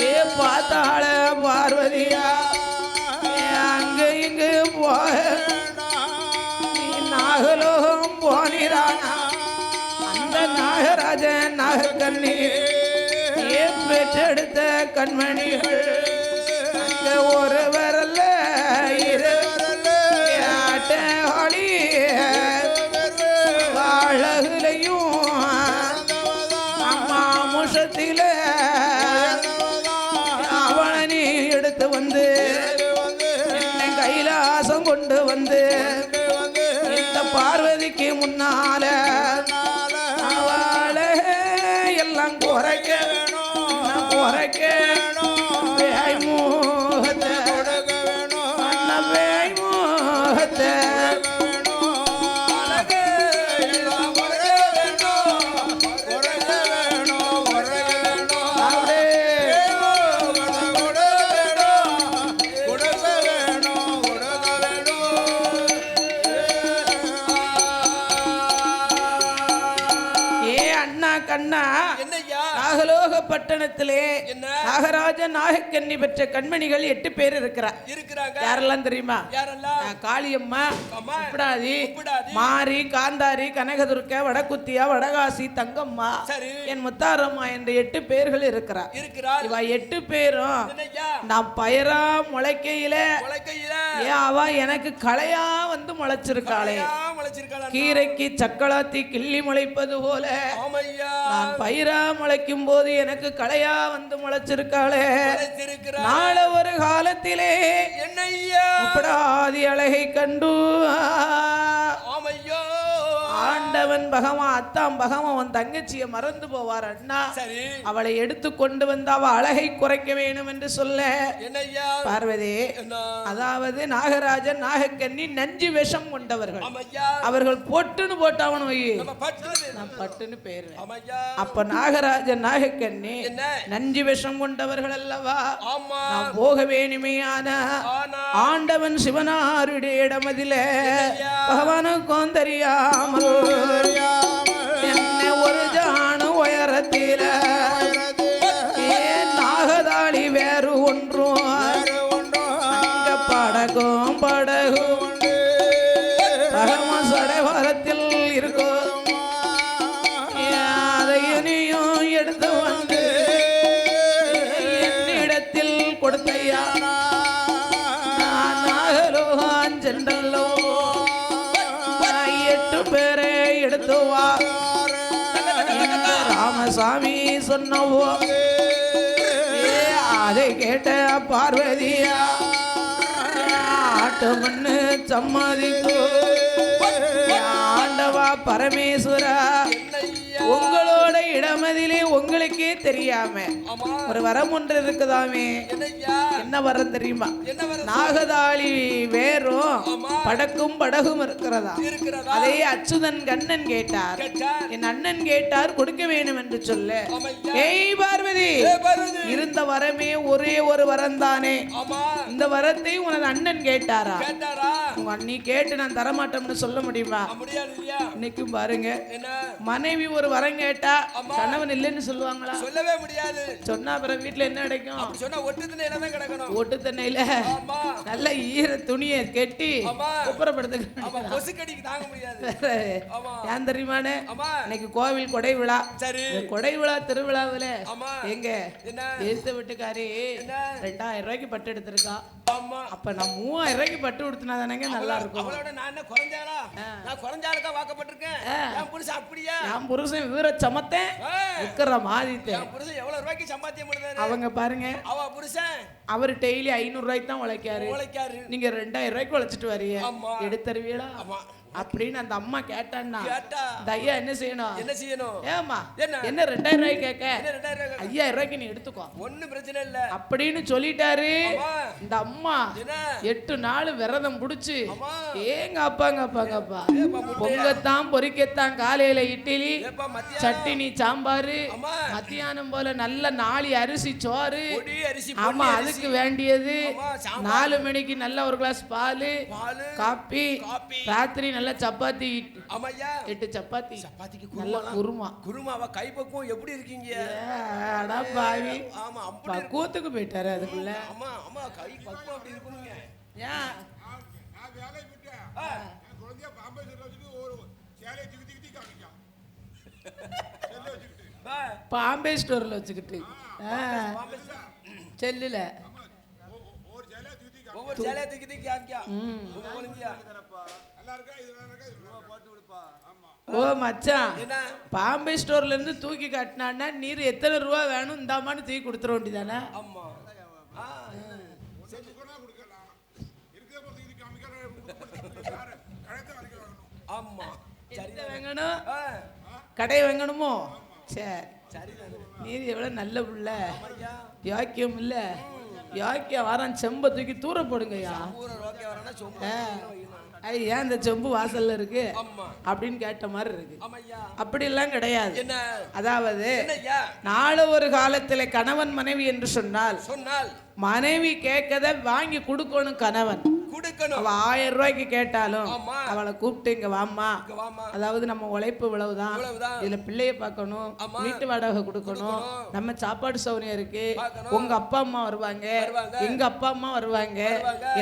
ஏ பார்த்தாள பார்வதியா அங்க இங்கு போக நீ நாகலோகம் போனிரானா அந்த நாகராஜன் நாகக்கண்ணி ஏ பெற்றெடுத்த கண்மணிகள் அங்க ஒருவரல்ல இருவரல்ல ஆட்டோடி அழகுலையும் அம்மா முஷத்தில அவனை நீ எடுத்து வந்து என்னை கைலாசம் கொண்டு வந்து இந்த பார்வதிக்கு முன்னால அவளை எல்லாம் குறைக்க வேணும், குறைக்க வேய்மூகத்தை அண்ண வேய்மூகத்தை கண்ணா என்னய்யா நாகலோக பட்டணத்திலே என்ன? நாகராஜ நாகக்கன்னி பெற்ற கண்மணிகள் 8 பேர் இருக்கிறார். யாரெல்லாம் தெரியுமா? காளியம்மா, உப்படாதி, மாரி, காந்தாரி, கனகதுர்க்க, வடக்குத்தியா, வடகாசி, தங்கம்மா, என் முத்தாரம்மா என்று 8 பேர்கள் இருக்கிறார். இவ 8 பேரும் நான் பயிரா முளைக்கையில அவ எனக்கு களையா வந்து முளைச்சிருக்காளே. கீரைக்கு சக்களாத்தி கிள்ளி முளைப்பது போல நான் பயிரா முளைக்கும் போது எனக்கு களையா வந்து முளைச்சிருக்காளே. நாள ஒரு காலத்திலே உப்படாதி அழகை கண்டு ஆண்டவன் பகவான் அத்தாம் பகவான் உன் தங்கச்சியை மறந்து போவார் அண்ணா. அவளை எடுத்து கொண்டு வந்து அவ அழகை குறைக்க வேணும் என்று சொல்ல பார்வதி, அதாவது நாகராஜன் நாகக்கண்ணி நஞ்சு விஷம் கொண்டவர்கள். அவர்கள் பொட்டுன்னு போட்டாவன் நான் பட்டுன்னு பேரு. அப்ப நாகராஜன் நாகக்கண்ணி நஞ்சு விஷம் கொண்டவர்கள் அல்லவா. நான் போக வேணுமையான ஆண்டவன் சிவனாருடைய இடமதில பகவானுக்கும் தெரியாமல் என்ன ஒரு ஜானு உயரத்தில ஏன் நாகதாளி வேறு ஒன்றும் அங்க படகும் படகும் பகம சடைவாரத்தில் இருக்கும். அதையும் எடுத்து வந்து என்னிடத்தில் கொடுத்தையா நாகலோகான் சென்றல்லோ 8 பேரை எடுத்து வா ராமசாமி சொன்னவோ. அதை கேட்ட பார்வதியா ஆட்டு மண்ணு சம்மதிக்கு ஆண்டவா பரமேஸ்வரா உங்களோட இடமதிலே உங்களுக்கே தெரியாம ஒரு வரம் ஒன்று இருக்குதாமே. என்ன வரம் தெரியுமா? நாகதாளி வேறும் படக்கும் படகும் இருக்கிறதா. அதை அச்சுதன் கண்ணன் கேட்டார். என் அண்ணன் கேட்டார் கொடுக்க வேண்டும் என்று சொல்ல. ஏய் பார்வதி, இருந்த வரமே ஒரே ஒரு வரம் தானே. இந்த வரத்தை உனது அண்ணன் கேட்டாரா? உங்க அண்ணி கேட்டு நான் தரமாட்டோம்னு சொல்ல முடியுமா? இன்னைக்கும் பாருங்க, மனைவி ஒரு வரம் கேட்டா கணவன் இல்லைன்னு சொல்லுவாங்களா? சொல்லவே முடியாது. சொன்னா அப்புறம் வீட்டுல என்ன கிடைக்கும்? சொன்னா ஒட்டு தண்ணியில தான் கிடக்கணும். ஒட்டு தண்ணியில நல்ல ஈர துணியை கட்டி குப்புறப்படுத்த கொசுக்கடிக்கு தாங்க முடியாது. ஏன் தெரியுமானே? இன்னைக்கு கோவில் கொடை விழா. கொடை விழா திருவிழாவில எங்க எழுத்து வீட்டுக்காரி 2000 ரூபாய்க்கு பட்டு எடுத்திருக்கா. அப்ப நான் 3000 ரூபாய்க்கு பட்டு கொடுத்தனா தானங்க நல்லா இருக்கும். என் புருஷன் வீர சமத்தேன் விக்கிற மாதிரித்தேன். அவங்க பாருங்க, அவர் டெய்லி 500 ரூபாய்க்கு தான் உழைக்காரு. நீங்க 2000 ரூபாய்க்கு உழைச்சிட்டு வரீங்க, எடுத்தருவீங்களா அப்படின்னு அந்த அம்மா கேட்டான்னா ஐயா என்ன செய்யணும்? ஏமா என்ன 2000 ரூபாய்க்கு கேட்க? 5000 ரூபாய்க்கு நீ எடுத்துக்கோ, ஒன்னும் பிரச்சனை இல்ல அப்படின்னு சொல்லிட்டாரு. இந்த அம்மா 8 நாள் விரதம் புடிச்சு ஏங்க அப்பாங்க பொங்கத்தான் பொரிக்கத்தான் காலையில இட்லி சட்டினி சாம்பாரு, மத்தியானம் போல நல்ல 4 அரிசி சோறு. ஆமா, அதுக்கு வேண்டியது 4 மணிக்கு நல்ல ஒரு கிளாஸ் பால் காப்பி, ராத்திரி நல்ல சப்பாத்தி 8 சப்பாத்தி, நல்ல குருமாவா கைப்பக்குவம் எப்படி இருக்கீங்க? அடா பாவி, ஆமா பக்குவத்துக்கு போயிட்டாரு அதுக்குள்ள. ஆமா ஆமா, கை பக்குவம் அப்படி இருக்குங்க. ஏன் நான் வேலை விட்டேன், நான் குழந்தைய பாம்பே சொல்ல வச்சுட்டு ஒரு சேலை திகி காமிக்காம் பாம்பே ஸ்டோர்ல வச்சுக்கிட்டு செல்லுல ஒவ்வொரு சேலை திகி காமிக்காம். ஓ மச்சான், பாம்பே ஸ்டோர்ல இருந்து தூக்கி கட்டினா நீர் எத்தனை ரூபா வேணும் இந்தாமான்னு தூக்கி கொடுத்துட வேண்டியதானே? கடை வாங்கணுமோ? சரி, நீர் எவ்வளவு நல்ல புள்ள, யோக்கியம் இல்ல யோக்கியம் வாரான் செம்ப தூக்கி தூர போடுங்கய்யா. ஏன் இந்த செம்பு வாசல்ல இருக்கு அப்படின்னு கேட்ட மாதிரி இருக்கு. அப்படி எல்லாம் கிடையாது. அதாவது நாள ஒரு காலத்துல கணவன் மனைவி என்று சொன்னால் மனைவி கேட்கத வாங்கி கொடுக்கணும் கணவன். கொடுக்கணும். அவ 1000 ரூபாய்க்கு கேட்டாலும் ஆமா. அவளை கூப்பிட்டு இங்க வாம்மா, வாமா. அதாவது நம்ம உழைப்பு இவ்வளவுதான், இவ்வளவுதான். இதுல பிள்ளைய பார்க்கணும், ஆமா. வீட்டு வாடகை கொடுக்கணும், நம்ம சாப்பாடு சௌகரியம் இருக்கு, பார்க்கணும். உங்க அப்பா அம்மா வருவாங்க, வருவாங்க. எங்க அப்பா அம்மா வருவாங்க,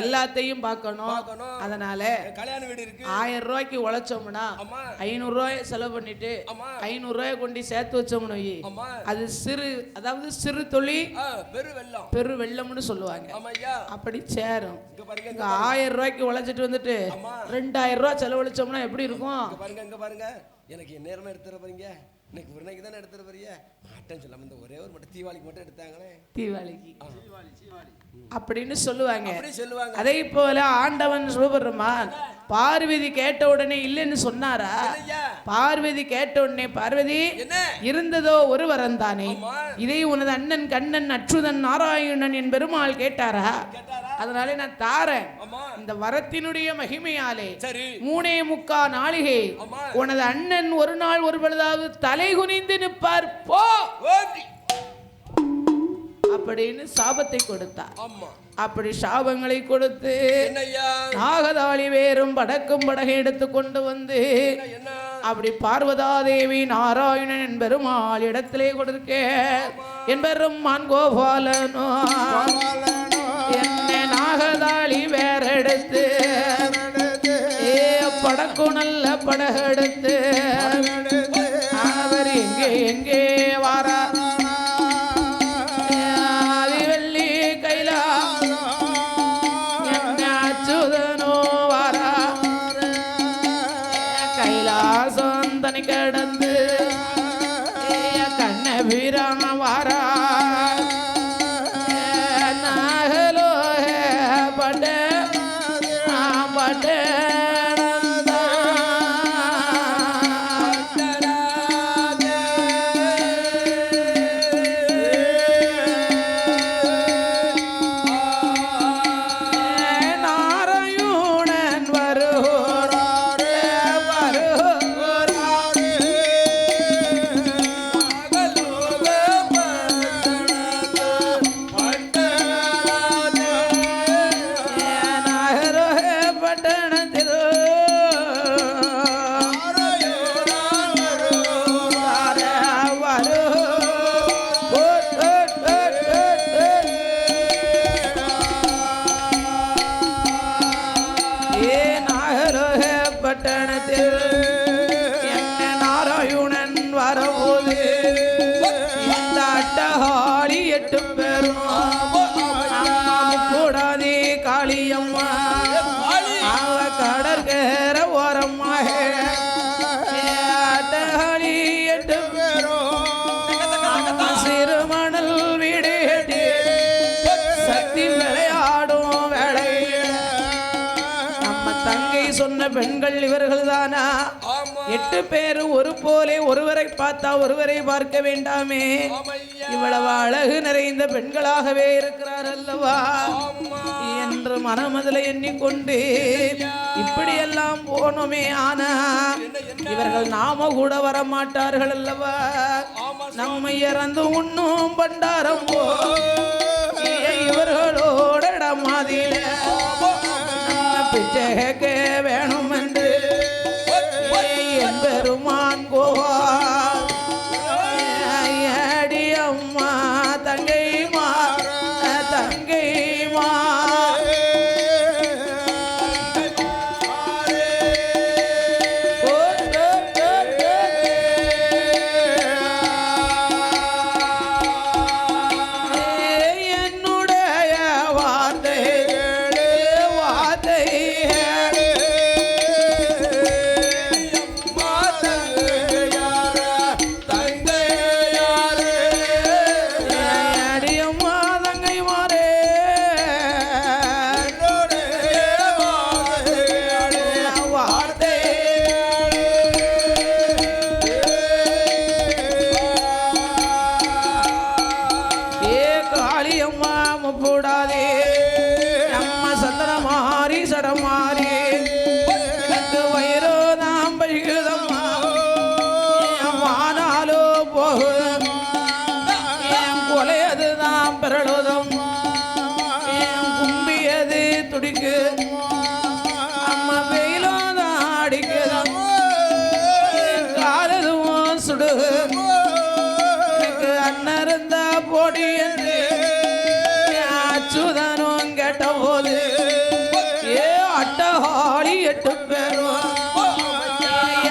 எல்லாத்தையும் பார்க்கணும். பார்க்கணும். அதனால கல்யாண வீடு இருக்கு. 1000 ரூபாய்க்கு உழைச்சோம்னா ஆமா. 500 ரூபாய் செலவு பண்ணிட்டு ஆமா. 500 ரூபாய் கொண்டு சேர்த்து வச்சோம்னு வை, ஆமா. அது அதாவது சிறு தொழில் பெரு வெள்ளம். பெரு வெள்ளம்னு சொல்லுவாங்க. ஆமாய்யா. அப்படி சேரும். இங்க பாருங்க. இங்க 1000 ரூபாய்க்கு உழைச்சிட்டு வந்துட்டு ஆமா. 2000 ரூபாய் செலவழிச்சோம்னா எப்படி இருக்கும்? இங்க பாருங்க, இங்க பாருங்க. எனக்கு என் நேரமா எடுத்துற போறீங்க. இன்னைக்கு ஒரு நாளைக்கு தானே எடுத்துற போறீங்க. மாட்டேன்னு சொல்லாம இந்த ஒரே ஒரு மட்டும் தீபாவளிக்கு மட்டும் எடுத்தாங்களே. தீபாவளிக்கு அப்படின்னு சொல்லுவாங்க. அப்படி சொல்லுவாங்க. அதே போல ஆண்டவன் சிவபெருமான் பார்வதி கேட்ட உடனே இல்லைன்னு சொன்னாரா? ஐயா. பார்வதி கேட்ட உடனே பார்வதி என்ன? இருந்ததோ ஒரு வரம் தானே, ஆமா. இதை உனது அண்ணன் கண்ணன் அச்சுதன் நாராயணன் என் பெருமாள் கேட்டாரா? கேட்டாரா? அதனாலே நான் தாரேன். ஆமா. இந்த வரத்தினுடைய மகிமையாலே சரி. 3.25 நாளிகை ஆமா. உனது அண்ணன் ஒரு நாள் ஒரு பொழுதாவது தலை குனிந்து நிற்பார் போ ஓடி. அப்படின்னு சாபத்தை கொடுத்தார். ஆமா. அப்படி சாபங்களை கொடுத்து என்னய்யா? நாகதாளி வேறும் படக்கும் படகை எடுத்து கொண்டு வந்து என்ன? அப்படி பார்வதா தேவி நாராயணன் என் பெருமாள் இடத்திலே கொடுக்க என் பெருமான் கோபாலனோ என்ன நாகதாளி வேற எடுத்து படக்கு நல்ல படகெடுத்து அவர் எங்கே எங்கே வாரா கடந்து கண்ண வீரான வாரா நாகலோ பட பட சொன்ன பெண்கள் இவர்கள் தானா? 8 பேர் ஒரு போலே ஒருவரை பார்த்தா ஒருவரை பார்க்க வேண்டாமே, இவ்வளவு அழகு நிறைந்த பெண்களாகவே இருக்கிறார் அல்லவா என்று மனமதில் எண்ணிக்கொண்டு இப்படியெல்லாம் போனோமே. ஆனா இவர்கள் நாம கூட வரமாட்டார்கள் அல்லவா, நம்மை இறந்து உண்ணும் பண்டாரம் போ இவர்களோட இடமாதில பிச்சைக்க வேணும் என்று என் பெருமான் கோவா அடி அம்மா தங்கை மா தங்கை மா என்னுடைய வார்த்தை வார்த்தை எனக்கு அண்ணன் இருந்தா போடி என்று அச்சுதனும் கேட்ட போது ஏ அட்டஹாளி 8 பேரும்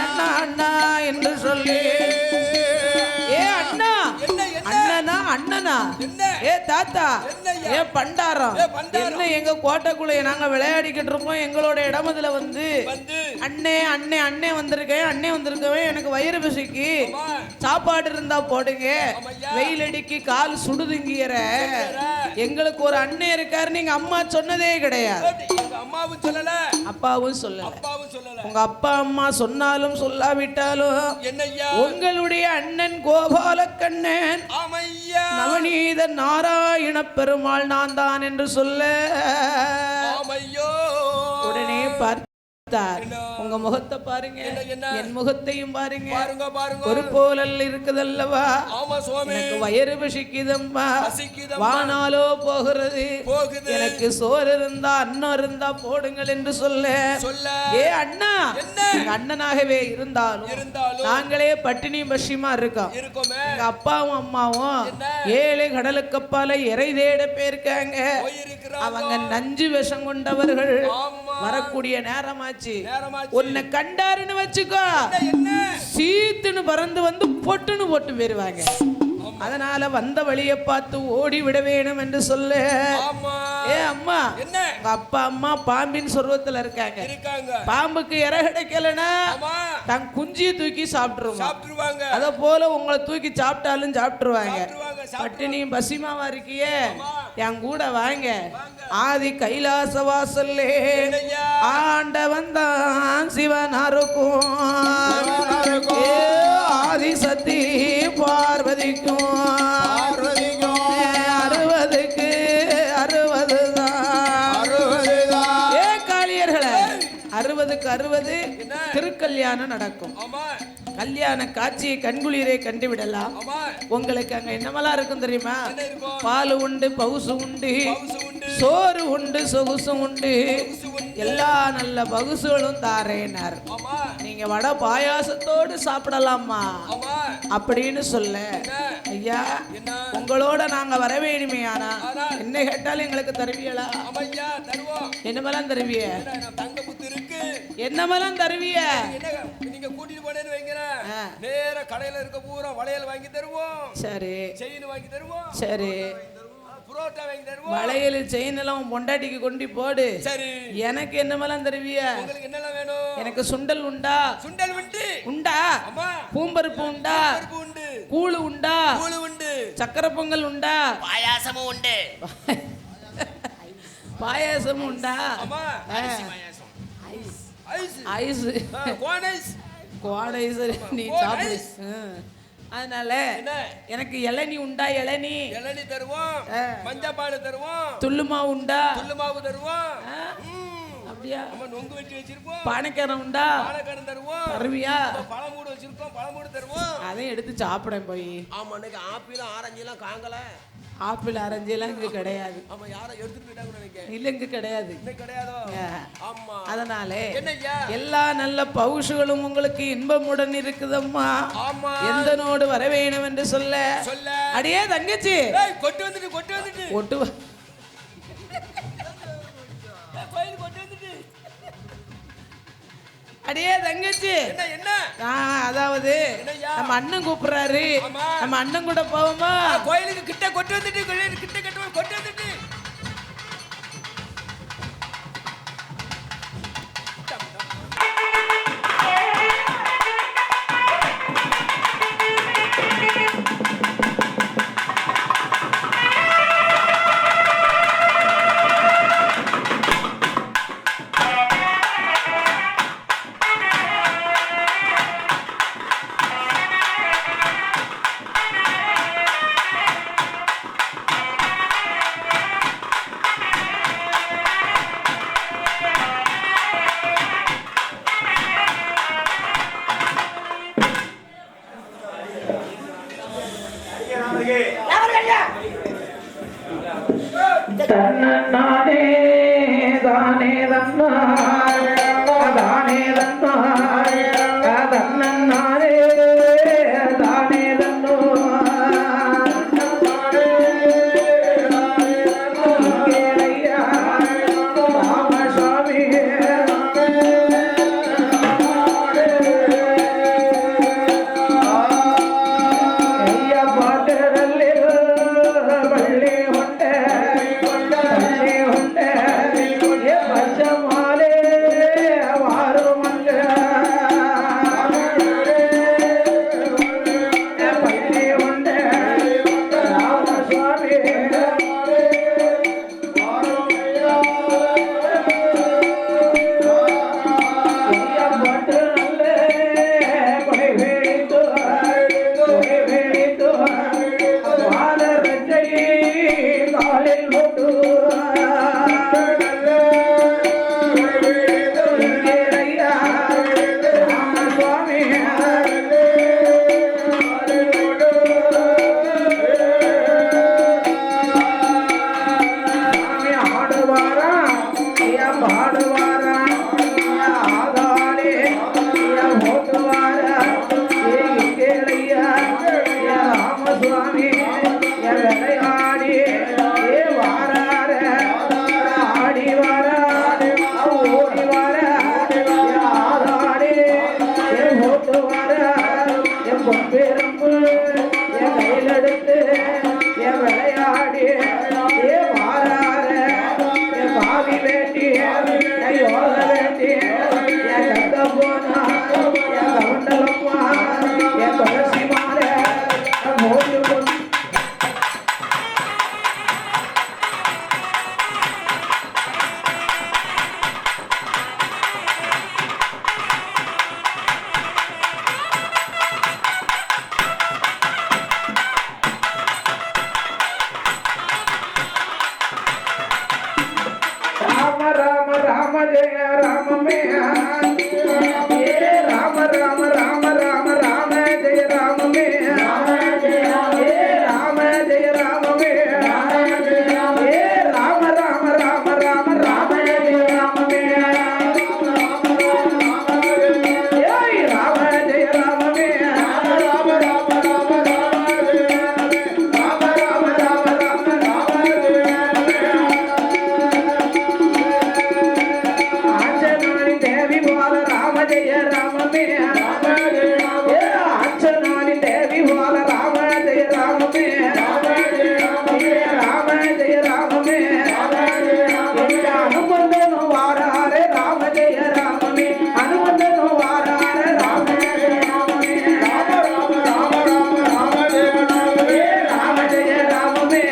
என்ன அண்ணா என்று சொல்லி ஏ அண்ணா அண்ணனா ஏ தாத்தா ஏ பண்டாரம் என்ன எங்க கோட்டைக்குள்ள நாங்க விளையாடிக்கிட்டு இருப்போம் எங்களோட இடமதுல வந்து அண்ணே அண்ணே அண்ணே வந்திருக்கவே எனக்கு வயிறு பசிக்கு சாப்பாடு இருந்தா போடுங்க வெயில் அடிக்கு கால் சுடுதுங்கிற எங்களுக்கு ஒரு அண்ணே இருக்காரு நீங்க அம்மா சொன்னதே கிடையாது அப்பாவும் சொல்லல உங்க அப்பா அம்மா சொன்னாலும் சொல்லாவிட்டாலும் உங்களுடைய அண்ணன் கோபாலக்கண்ணன் நவநீத நாராயண பெருமாள் நான் தான் என்று சொல்ல உடனே பார்த்தார். உங்க முகத்தை பாருங்க என் முகத்தையும் பாருங்க ஒரு போலல் இருக்குதல்லவா எனக்கு வயிறு பசிக்குதம்மா வானாலோ போகிறது எனக்கு சோறு இருந்தா அண்ணன் இருந்தா போடுங்கள் என்று சொல்ல ஏ அண்ணா எங்க அண்ணனாகவே இருந்தாலும் நாங்களே பட்டினி பசியமா இருக்கோம் எங்க அப்பாவும் அம்மாவும் 7 கடலுக்கு அப்பால இறை தேட போயிருக்காங்க அவங்க நஞ்சு விஷம் கொண்டவர்கள் வரக்கூடிய நேரமாச்சு உன்னை கண்டாருன்னு வச்சுக்கோ சீத்துன்னு பறந்து வந்து பொட்டுன்னு போட்டு போயிருவாங்க அதனால வந்த வழியை பார்த்து ஓடி விட வேணும் என்று சொல்லு ஏ அம்மா உங்க அப்பா அம்மா பாம்பின் சொர்வத்துல இருக்காங்க பாம்புக்கு இறை கிடைக்கலனா தன் குஞ்சியை தூக்கி சாப்பிட்டுருவாங்க அத போல உங்களை தூக்கி சாப்பிட்டாலும் சாப்பிட்டுருவாங்க பட்டினியும் பசிமாவா இருக்கியே என் கூட வாங்க ஆதி கைலாச வாசல்லே ஆண்டவன் தான் சிவன் இருக்கும் ஆதி சக்தி பார்வதிக்கும் 60க்கு 60 தான் ஏ காளியர்களே 60க்கு 60 திருக்கல்யாணம் நடக்கும் கல்யாண காட்சியை கண்குளிரே கண்டுவிடலாம் உங்களுக்கு அங்க என்னமெல்லாம் இருக்கும் தெரியுமா பால் உண்டு பவுசு உண்டு சோறு உண்டு சொகுசு உண்டு எல்லா நல்ல பகுசுகளும் தாரேனார் நீங்க வடை பாயாசத்தோடு சாப்பிடலாமா அப்படின்னு சொல்ல ஐயா உங்களோட நாங்க வர வேணுமே ஆனா என்ன கேட்டாலும் எங்களுக்கு தருவியலா என்னமெல்லாம் தருவிய என்னமெல்லாம் தருவிய நீங்க கூட்டிட்டு போனேன்னு வைங்க நேரா கடையில இருக்க பூரா வளையல் வாங்கி தருவோம் சரி செயின் வாங்கி தருவோம் சரி புரோட்டா வாங்கி தருவோம் வளையல் செயின் எல்லாம் பொண்டாட்டிக்கு கொண்டு போடு சரி எனக்கு என்னமெல்லாம் தருவிய உங்களுக்கு என்னெல்லாம் வேணும் எனக்கு சுண்டல் உண்டா சுண்டல் உண்டு உண்டா அம்மா பூம்பருப்பு உண்டா பருப்பு உண்டு கூழு உண்டா கூழு உண்டு சக்கரை பொங்கல் உண்டா பாயாசமும் உண்டு பாயாசம் உண்டா அம்மா ஐஸ் கோன் ஐஸ் கோடை நீ சாப்பிடு அதனால எனக்கு இளநீ உண்டா இளநீ தருவோம் மஞ்சப்பாடு தருவோம் துள்ளுமா உண்டா துள்ளுமாவு தருவோம் அப்படியா நம்ம நொங்கு வெட்டி வச்சிருப்போம் பானைக்காரம் உண்டா பானைக்காரம் தருவோம் தருவியா பழமூடு வச்சிருக்கோம் பழமூடு தருவோம் அதையும் எடுத்து சாப்பிடேன் போய் ஆமா இன்னைக்கு ஆப்பிள் ஆரஞ்சு எல்லாம் காங்கல ஆப்பிள் ஆரஞ்சு எல்லாம் இங்க கிடையாது ஆமா யாரும் எடுத்துட்டு போயிட்டாங்க நினைக்கிறேன் இல்ல இங்க கிடையாது இன்னைக்கு கிடையாதோ ஆமா அதனால என்னய்யா எல்லா நல்ல பவுசுகளும் உங்களுக்கு இன்பமுடன் இருக்குதம்மா ஆமா எந்தனோடு வர வேணும் என்று சொல்ல அடியே தங்கச்சி கொட்டு வந்துட்டு ஒட்டு அடியே தங்கச்சி என்ன அதாவது நம்ம அண்ணன் கூப்பிடுறாரு நம்ம அண்ணன் கூட போவோமா கோயிலுக்கு கிட்ட கொட்டு வந்துட்டு கிட்ட கொட்டு வந்துட்டு ஜெய ராமமே ஏ அச்சனானி தேவி போல ராம ஜெய ராமமே ராம ஜெய ராமமே அனுமந்தனும் வாராரே ராம ஜெய ராமமே அனுமந்தனும் வாராரே ராம ஜெய ராமமே ராம ஜெய ராமமே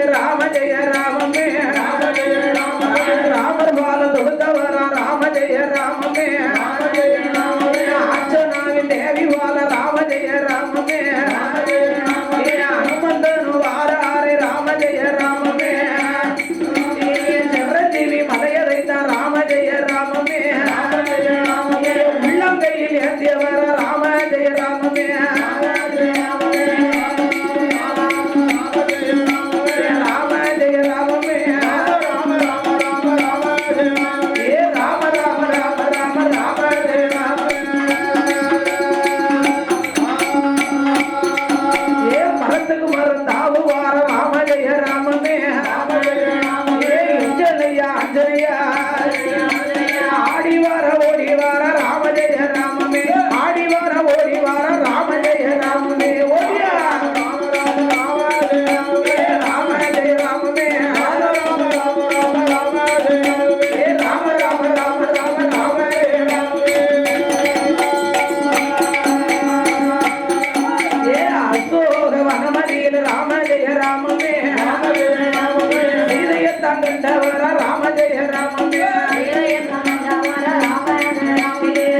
ராம ஜெய ராமமே ராமர் பால தொடுத்தவர ராம ஜெய ராமமே அச்சனாவின் தேவி பால ராம ஜெய ராமமே அனுமந்தனு வாராரே ராம ஜெய ராமமே செவ்வரஞ்சீவி மலையதைத்த ராம ஜெய ராமமே உள்ளங்கையில் ஏந்தியவர ராம ஜெய ராமமே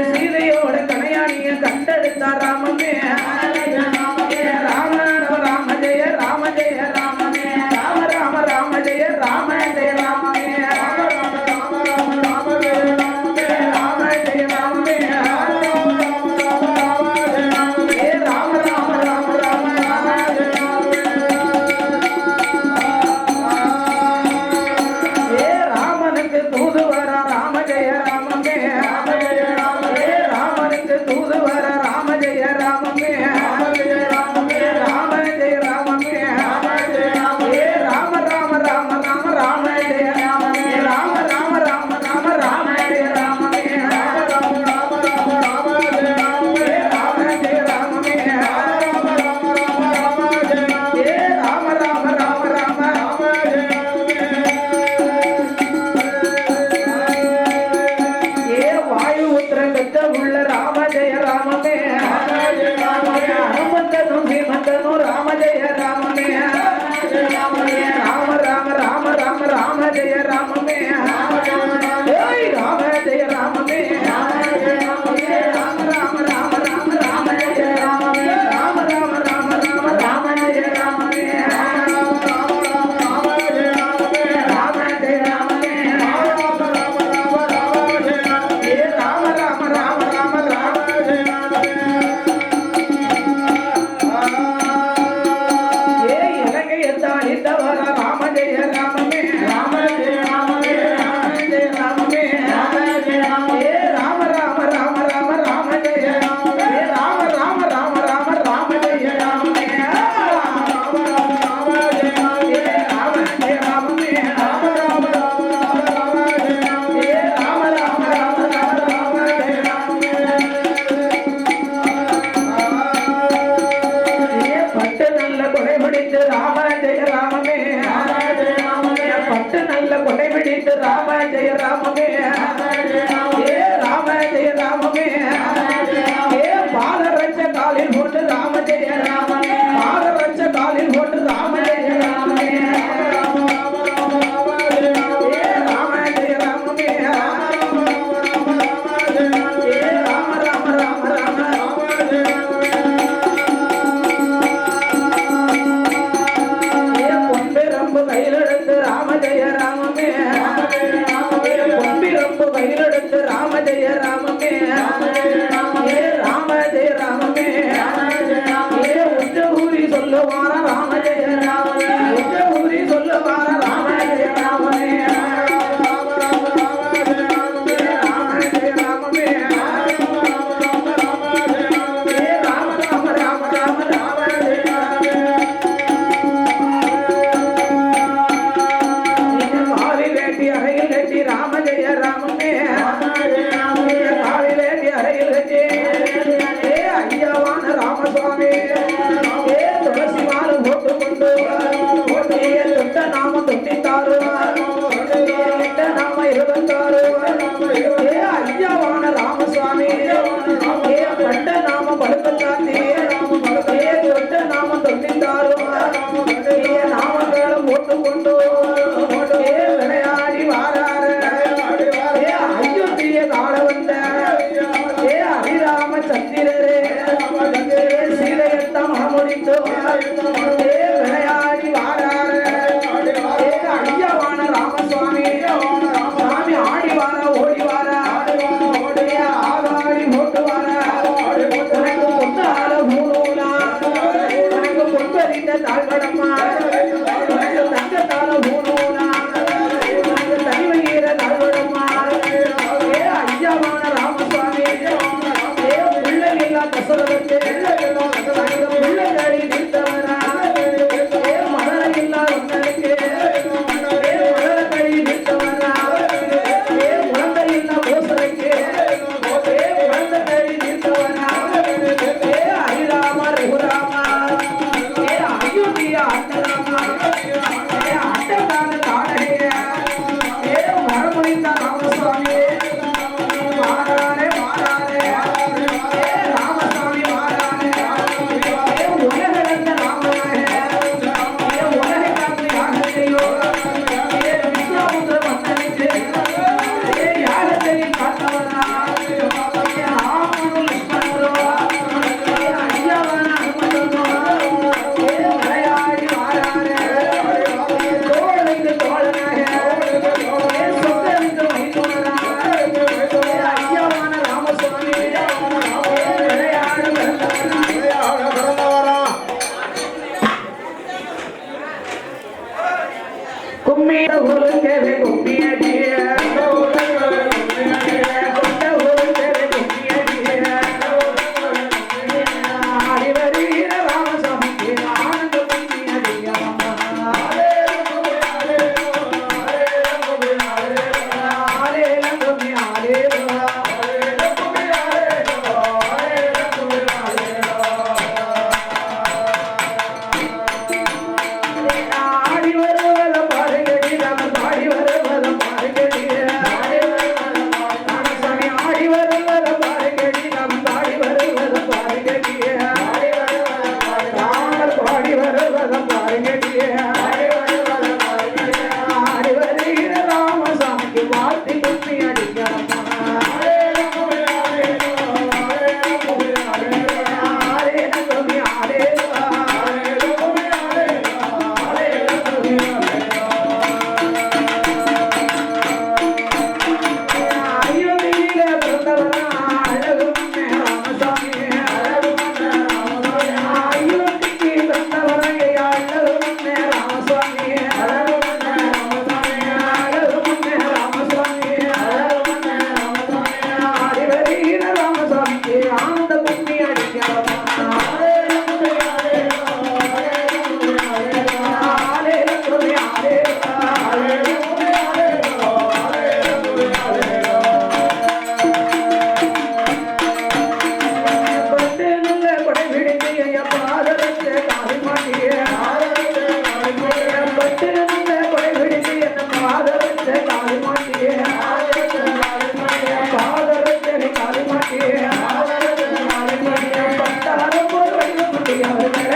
சீதையோட கணையாணிய கண்டெடுத்த ராமமே ராம ராம ஜெய ராம ஜெய ராமமே ராம ராம ராம ஜெய ராம ஜெய ராமமே ராம ராம ராம ராம ஜெய ராமமே ராம ஜெய ராமமே ராம ராம ராம ராம ராமனுக்கு தூது வர ராம ஜெய ராமமே ராமனுக்கு தூது வர ராம ஜெய ராமமே ராம ஜெய ராமமே ராம ராம ராம ராம ராம ஜெய ராமமே ராம ராம ராம ராம ராம ஜெய ராமமே ராம ராம ராம ராம ஜெய ராமமே ராம ஜெய ராமமே ராம ராம ராம ராம வாயு உத்திரங்கத்த உள்ள ராம ஜெய ராமமே அனுமந்தனும் ஹேமந்தனும் ராம ஜெய ராமமே ராம ராம ராம ராம ராம ஜெய ராமமே ராம ஜெய ராமமே ராம ராம ராம ராம ராம ஜெய ராமமே ராம ராம ராம ராம ராம ஜெய ராமமே ராம ஜெய ராமமே ராம ராம ராம ராம ராம இலங்கையத்தான் இந்தவர ராம ஜெய ராமமே ராம ஜெய ராமமே ராம ஜெய ராமமே ராம ராம ராம ராம ராம ஜெய ராமமே ராம ராம ராம ராம ராம ஜெய ராமமே ராம ஜெய ராமமே ராம ராம ராம ராம ஜெய ராமமே ராம ராம ராம ராம ராம ஜெய ராமமே பட்டு நல்ல கொடை பிடித்து ராம ஜெய ராமமே பட்டு நல்ல கொடை பிடித்து ராம ஜெய ராமமே ராம ஜெய ராமமே பாதரட்ச காலில் போட்டு ராம ஜெய ராமமே பாதரட்ச காலில் போட்டு ராம ஜெய ராமமே ராம ஜெய ராமமே ராம ராம ராம ராம ராம ராமசுவாமி துளசி மாலை போட்டு கொண்டு தொட்ட நாம தொட்டித்தாரு நாம 26 ஐயாவான ராமசுவாமி பட்ட நாம படுத்தாத்தி தொட்ட நாம தொட்டித்தாரு நாமங்களும் போட்டு கொண்டு விளையாடி வாராரு அயோத்திய கால வந்த அபிராம சந்திரரே சீதையத்தம் முடித்து விளையாடி வாராரு ஐயாவான ராமசுவாமி சாமி ஆடி வார ஓடி வார ஆகாடி போட்டு வார உனக்கு பொன்னால மூலூலா உனக்கு பொன்பறிந்த தாழ்வடமா உனக்கு தங்கத்தால மூலூலா உனக்கு தனிவகீர தாழ்வடமா ஐயாவான ராமசுவாமி பிள்ளைகளா கசரத்து பிள்ளைகளை நிறுத்தவரா மதனையில்லா ஒன்னருக்கு மதனை நிறுத்தவரா குழந்தையில்லா கோசரைக்கு குழந்தை நிறுத்தவரா ஹரிராம ரகுராமா அயோத்தியா அட்டராமா அட்டதான தானகே வரமுடிந்த ராமசுவாமி மாறானே மாறானே ராமசாமி மாறானே உலகளந்த ராமனாக உலகை காத்து யாகத்தையோ விஸ்வாமுத்திர மன்னனுக்கு யாகத்தையும் காத்தவனா ராமனும் லக்ஷ்மணரோ ஐயாவான அனுமந்தனோ விளையாடி மாறானே தோழனுக்கு தோழனாக சொத்தனுக்கு மைத்துனராக ஐயாவான ராமசுவாமி விளையாடு பிறந்தவனா கும்மிய உருங்கவே கும்மியடிய கொண்ட உருங்கவே கும்மியடிய ஆடி வருகிற ராமசாமிக்கு ஆனந்த கும்மியடிய ஆடி வருவத பாருங்கடி நம்ம பாடி வருவத பாருங்கடி ராமசாமி ஆடி வருவத பாருங்கடி நம்ம பாடி வருவத பாருங்கடி ராமர் பாடி வருவத பாருங்கடி ஆடி வருகிற ராமசாமிக்கு வாழ்த்தி கும்மி அடிக்கிறம்மா அயோத்தியில பிறந்தவனா அழகு ராமசாமி அயோத்திக்கு பிறந்தவனா அழகு ராமசாமி அழகு ராமசாமி ஆடி வருகிற ராமசாமிக்கு ஆனந்த கும்மி அடிக்கிறோம் பட்டாரம் போய் முடியாது